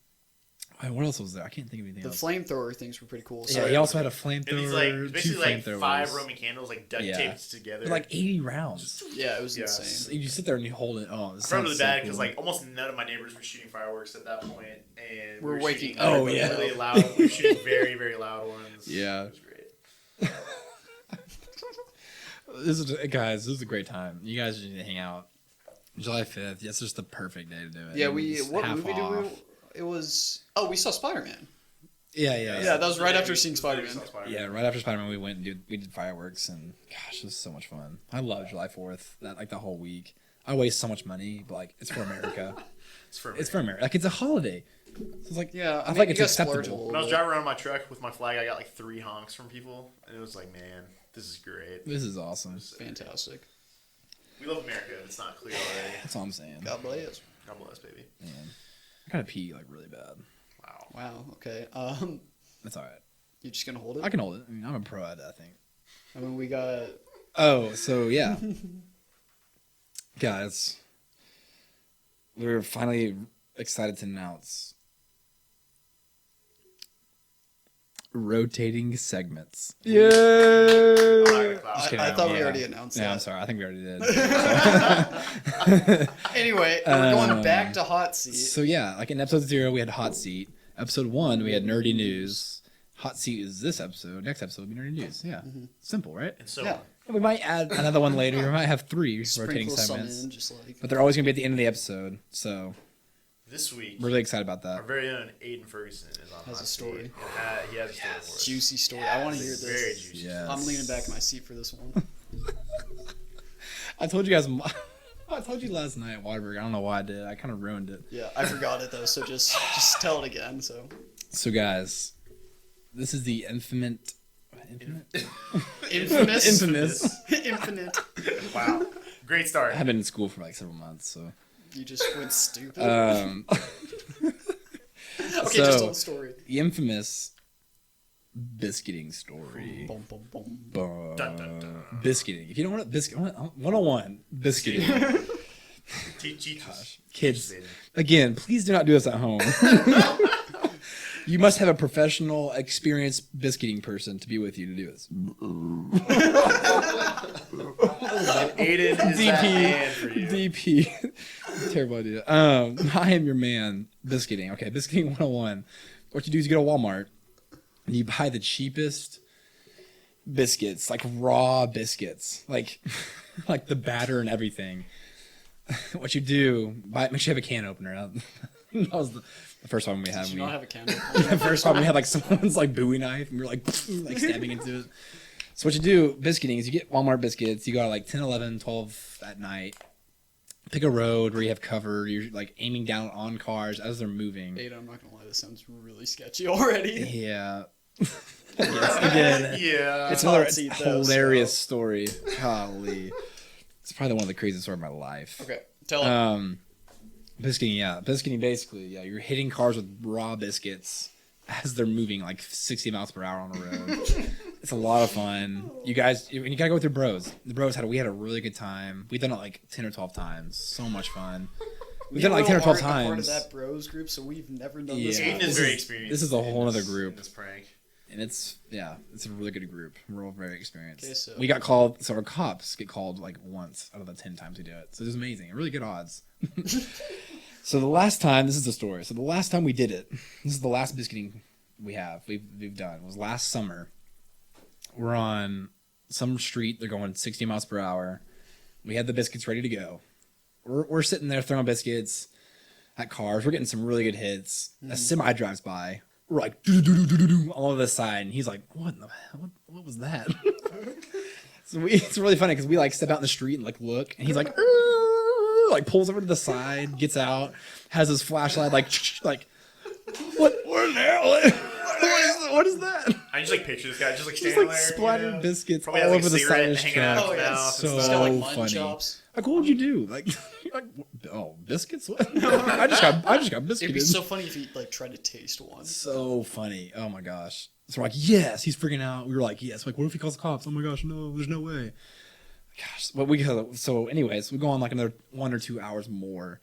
What else was there? I can't think of anything The else. flamethrower things were pretty cool. Yeah, So he also had a And these flamethrower, like 2 basically like flamethrowers. 5 Roman candles like duct Yeah. taped together. They're like 80 rounds. yeah, it was Yeah. insane. You sit there and you hold it. Oh, I found it really bad because like almost none of my neighbors were shooting fireworks at that point, and we We're were waking shooting up. Oh, yeah. really loud. We were shooting very very loud ones. Yeah. It was great. Guys, this is a great time. You guys just need to hang out. July 5th. It's just the perfect day to do it. Yeah, It's what half movie did we? off. It was. Oh, we saw Spider-Man. Yeah. Yeah, that was right after seeing we Spider-Man. saw Spider-Man. Yeah, right after Spider-Man, we did fireworks, and gosh, it was so much fun. I love July 4th. That like the whole week. I waste so much money, but like it's for America. It's for It's for America. Like it's a holiday. So it's like Yeah, I feel like it's you gotta splurge a acceptable. little When I was bit. driving around my truck with my flag, I got like 3 honks from people, and it was like, man, this is great. This is awesome. Fantastic. We love America. If it's not clear already. That's all I'm saying. God bless. God bless, baby. Man, I gotta pee like really bad. Wow. Wow. Okay. That's all right. You just gonna hold it? I can hold it. I mean, I'm a pro at that thing. I mean, we got. Oh, so yeah, guys, we're finally excited to announce rotating segments. Yeah. I'm not gonna clap. Just kidding, I don't thought we wanna- already announced Yeah, that. I'm sorry. I think we already did. Anyway, we're going back to hot seat. So yeah, like in episode 0, we had hot seat. Episode 1, we had nerdy news. Hot seat is this episode. Next episode will be nerdy news. Yeah, simple, right? And so Yeah. We might add another one later. We might have 3 rotating Sprinkle some segments, in, just like. but they're always gonna be at the end of the episode. So this week, we're really excited about our that. very own Aiden Ferguson is on Has hot a story. seat. He has a story for us. Juicy story. I want to hear It's this. Very juicy. Yes. I'm leaning back in my seat for this one. I told you guys. I told you last night at Waterburg. I don't know why I did. I kind of ruined it. Yeah, I forgot it though, so just tell it again. So So guys, this is the infamous. infamous, Infamous. infinite. Wow. Great start. I have been in school for like several months, so. You just went stupid. Okay, Okay, just tell the story. The infamous biscuiting story. Boom, boom, boom. Bum. Dun, dun, dun. Biscuiting. If you don't want biscuit, 101 biscuiting. Teach us. Kids, again, please do not do this at home. You must have a professional, experienced biscuiting person to be with you to do this. Aiden is that man for you. DP. Terrible idea. I am your man. Biscuiting. Okay, biscuiting 101. What you do is you go to Walmart and you buy the cheapest biscuits, like raw biscuits, like like the batter and everything. What you do, make sure you have a can opener. That was the first one we had. Did you not have a candle? The first time we had like someone's like Bowie knife and we were like stabbing into it. So what you do, biscuiting, is you get Walmart biscuits. You go to like 10, 11, 12 at night. Pick a road where you have cover. You're like aiming down on cars as they're moving. Aiden, I'm not gonna lie, this sounds really sketchy already. Yeah. Yes, again. Yeah. It's another Hot seat, though, hilarious story. Golly. It's probably one of the craziest stories of my life. Okay, tell him. Biscuiting, yeah. Biscuiting, basically, yeah. You're hitting cars with raw biscuits as they're moving like 60 miles per hour on the road. It's a lot of fun. You guys, you gotta go with your bros. The bros we had a really good time. We've done it like 10 or 12 times. So much fun. We've done it like 10 or 12 times. Part of that bros group, so we've never done this. Yeah. Aiden is very experienced. This is a whole other group. In this prank. And it's a really good group. We're all very experienced. Okay, so- We got called, so our cops get called like once out of the 10 times we do it. So it's amazing. Really good odds. So the last time, this is the story. So the last time we did it, this is the last biscuiting we've done. It was last summer. We're on some street. They're going 60 miles per hour. We had the biscuits ready to go. We're sitting there throwing biscuits at cars. We're getting some really good hits. A semi drives by. We're like do all over the side, and he's like, "What in the hell? What was that?" So it's really funny because we like step out in the street and like look, and he's like, like pulls over to the side, gets out, has his flashlight, like what the hell? What is that? I just like picture this guy just like Just standing like there. splattered biscuits Probably all has, like, over the side of his cigarette hanging out truck. of his Oh, yeah. mouth. So He's got like mutton funny. chops. Like, what would you do? Like, biscuits? What? I just got biscuits. It'd be so funny if he like tried to taste one. So funny. Oh my gosh. So we're like, yes, he's freaking out. We were like, yes. Like, what if he calls the cops? Oh my gosh, no, there's no way. Gosh. But so anyways, we go on like another 1 or 2 hours more.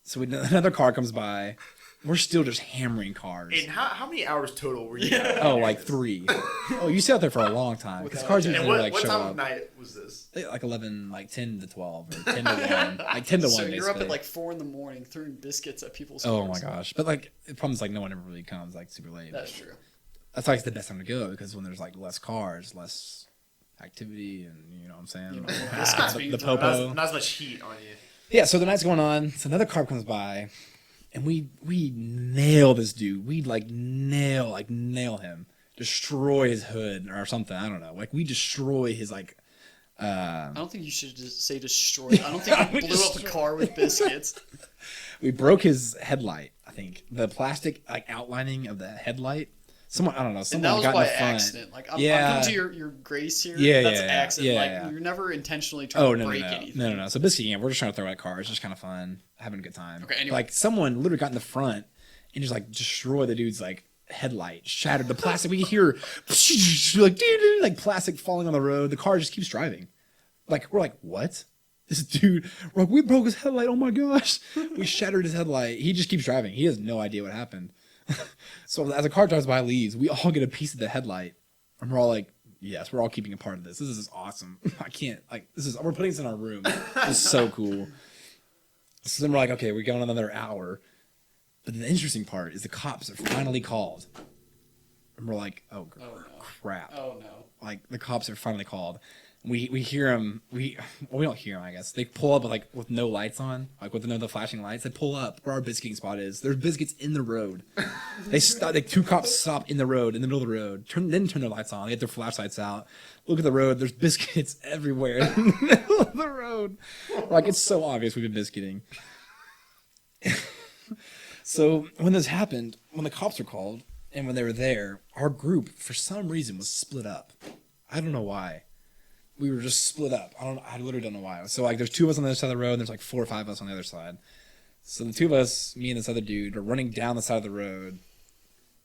So another car comes by. We're still just hammering cars. And how many hours total were you? Oh, like 3. Oh, you stay out there for a long time because cars usually And like what show time up. of night was this? Like 11, like 10 to 12, or 10 to 1. Like 10 to 1, So basically. you're up at like 4 a.m. throwing biscuits at people's cars. Oh my gosh. But like, the problem is like no one ever really comes like super late. That's true. That's like the best time to go because when there's like less cars, less activity, and you know what I'm saying? You know, Like, biscuits the, being the thrown. popo. Not as much heat on you. Yeah, so the night's going on. So another car comes by, and we nail this dude. We nail him, destroy his hood or something. I don't know. Like we destroy his like. I don't think you should just say destroy. I don't think you blew up a car with biscuits. We broke his headlight. I think the plastic like outlining of the headlight. Someone I don't know. And Someone that was got by in the front. accident. Like I'm Yeah. coming to your grace here. Yeah, That's yeah, accident. yeah, like yeah. you're never intentionally trying to break anything. No. So basically, yeah, we're just trying to throw at cars. It's just kind of fun, having a good time. Okay, anyway. Like someone literally got in the front and just like destroyed the dude's like headlight, shattered the plastic. We hear like plastic falling on the road. The car just keeps driving. Like we're like, what? This dude, we're like, we broke his headlight. Oh my gosh, we shattered his headlight. He just keeps driving. He has no idea what happened. So as a car drives by, leaves, we all get a piece of the headlight, and we're all like, yes, we're all keeping a part of this. This is awesome. I can't like we're putting this in our room. This is so cool. So then we're like, okay, we're going another hour. But the interesting part is the cops are finally called. And we're like, oh no. crap. Oh no. Like the cops are finally called. We hear them. We don't hear them. I guess they pull up with no lights on, like with the flashing lights. They pull up where our biscuiting spot is. There's biscuits in the road. They stop. Like 2 cops stop in the road, in the middle of the road. Turn their lights on. They get their flashlights out. Look at the road. There's biscuits everywhere in the middle of the road. Like it's so obvious we've been biscuiting. So when this happened, when the cops were called and when they were there, our group for some reason was split up. I don't know why. We were just split up. I literally don't know why. So like there's 2 of us on the other side of the road and there's like 4 or 5 of us on the other side. So the 2 of us, me and this other dude, are running down the side of the road.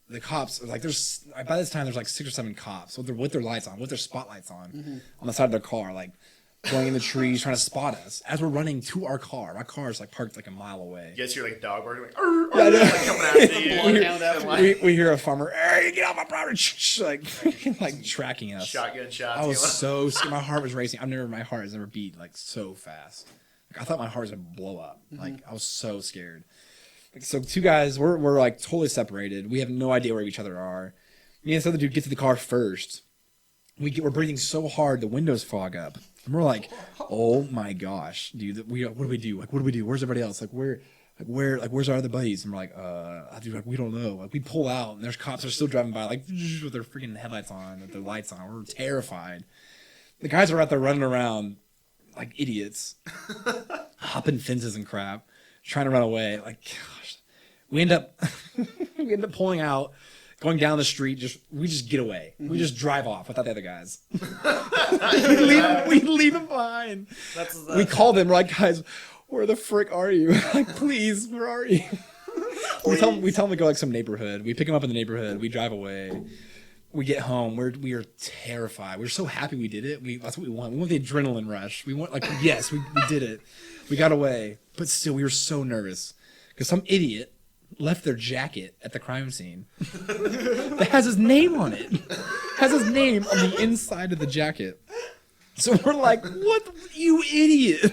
The cops are like by this time there's like 6 or 7 cops with their lights on, with their spotlights on the side of their car, like going in the trees, trying to spot us as we're running to our car. My car is like parked like a mile away. You guys hear like dog barking, like, "Arr, arr," Yeah, I know. like coming after you. Bloodhound after And, you. like, We hear a farmer, hey, get off my property, like tracking us. shotgun shots. I was you know? so scared. My heart was racing. My heart has never beat like so fast. Like, I thought my heart was gonna blow up. Like I was so scared. Like, so two guys, we're like totally separated. We have no idea where each other are. Me and this other dude get to the car first. We're breathing so hard, the windows fog up, and we're like, "Oh my gosh, dude! What do we do? Like, what do we do? Where's everybody else? Where's our other buddies?" And we're like, dude, like, we don't know." Like, we pull out, and there's cops that are still driving by, like, with their freaking headlights on, with their lights on. We're terrified. The guys are out there running around like idiots, hopping fences and crap, trying to run away. Like, gosh, we end up pulling out. Going down the street, we just get away. We just drive off without the other guys. we leave them behind. We call them. We're like, guys, where the frick are you? Like, please, where are you? we tell them to go like some neighborhood. We pick them up in the neighborhood. We drive away. We get home. We are terrified. We're so happy we did it. That's what we want. We want the adrenaline rush. We want yes, we did it. We got away, but still, we were so nervous because some idiot left their jacket at the crime scene that has his name on it. Has his name on the inside of the jacket. So we're like, what, you idiot.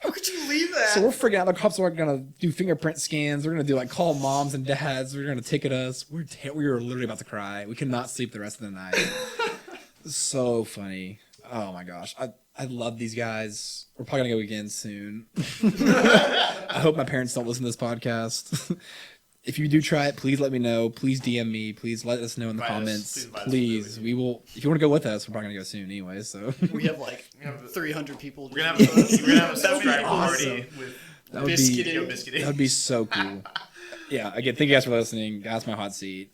How could you leave that? So we're freaking out. The cops are going to do fingerprint scans. They're going to do like call moms and dads. They're going to ticket us. We were literally about to cry. We could not sleep the rest of the night. So funny. Oh my gosh. I love these guys. We're probably going to go again soon. I hope my parents don't listen to this podcast. If you do try it, please let me know. Please DM me. Please let us know in the comments. Please. We will. If you want to go with us, we're probably going to go soon anyway. So We have like 300 people. We're gonna have a subscribe party with that would Biscuiting. that would be so cool. Yeah. Again, thank you guys for listening. That's my hot seat.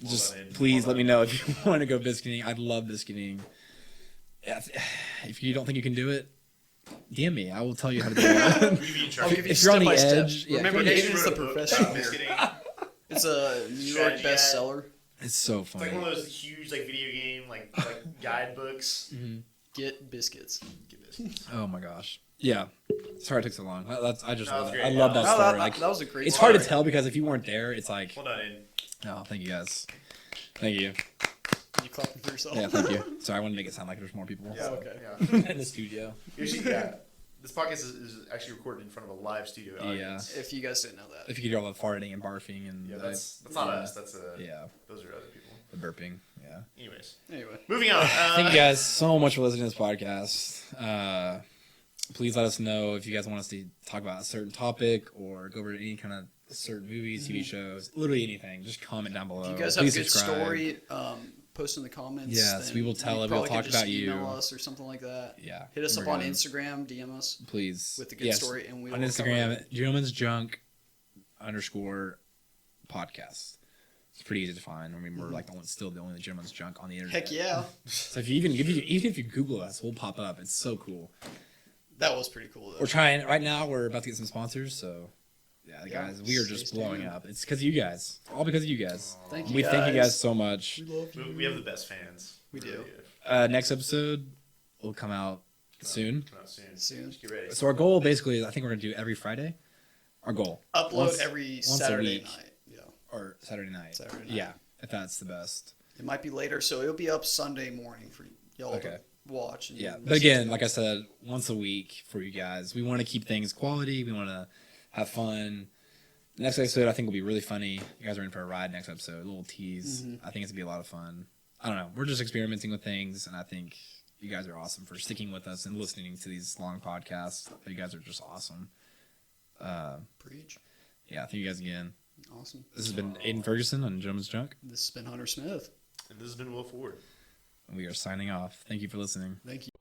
Just please let me know if you want to go biscuiting. I'd love biscuiting. If you don't think you can do it, DM me. I will tell you how to do it. I'll give you If you're on the step by edge, step. yeah, Remember, if Aiden is the professional here. It's a New York Strategy bestseller. it's so It's funny. like one of those huge like video game like guidebooks. Get biscuits. Get this. Oh my gosh. Yeah. Sorry it took so long. I just No, love it's it. great. I love that No, story. that Like, was a great it's story. hard to tell because if you weren't there, it's like, Hold on. Aiden. oh, thank you guys. Thank you. You clapping for yourself? Yeah, thank you. Sorry, I wanted to make it sound like there's more people Yeah. okay. Yeah. in the studio. Yeah. This podcast is actually recorded in front of a live studio audience. If you guys didn't know that. If you could hear all the farting and barfing and Yeah, that's not us. That's yeah, those are other people. the burping. Yeah. Anyways, Anyway. moving on. Thank you guys so much for listening to this podcast. Please let us know if you guys want us to talk about a certain topic or go over any kind of certain movies, TV shows, literally anything. Just comment down below. If you guys have a Please good subscribe. story, post in the comments. Yes, then we will tell you it. We'll probably talk could just about you. Email us or something like that. Yeah. Hit us we're up on good. Instagram, DM us Please. with a good story, and we on will Instagram, cover Gentleman's Junk _ podcast. It's pretty easy to find. I mean, we're like still the only Gentleman's Junk on the internet. Heck yeah. So if even if you Google us, we'll pop up. It's so cool. That was pretty cool, though. We're trying right now. We're about to get some sponsors. So yeah, guys, we are just stay blowing tuned. up. It's because of you guys. All because of you guys. Thank you We guys. thank you guys so much. We love you. We have the best fans. We do. Next episode will come out soon. Come out soon. Soon. Just get ready. So our goal basically is I think we're gonna do every Friday. Our goal. Upload Once- every once a Saturday week. night. Yeah. Or Saturday night. Saturday night. Yeah, if that's the best. It might be later, so it'll be up Sunday morning for y'all Okay. to watch. And Yeah, listen but again, to. like I said, once a week for you guys. We want to keep things quality. We want to have fun. Next episode, I think will be really funny. You guys are in for a ride next episode. A little tease. I think it's gonna be a lot of fun. I don't know. We're just experimenting with things, and I think you guys are awesome for sticking with us and listening to these long podcasts. You guys are just awesome. Preach. Yeah, thank you guys again. Awesome. This has been Aiden Ferguson on Gentleman's Junk, This has been Hunter Smith. And this has been Will Ford. and we are signing off. Thank you for listening. Thank you.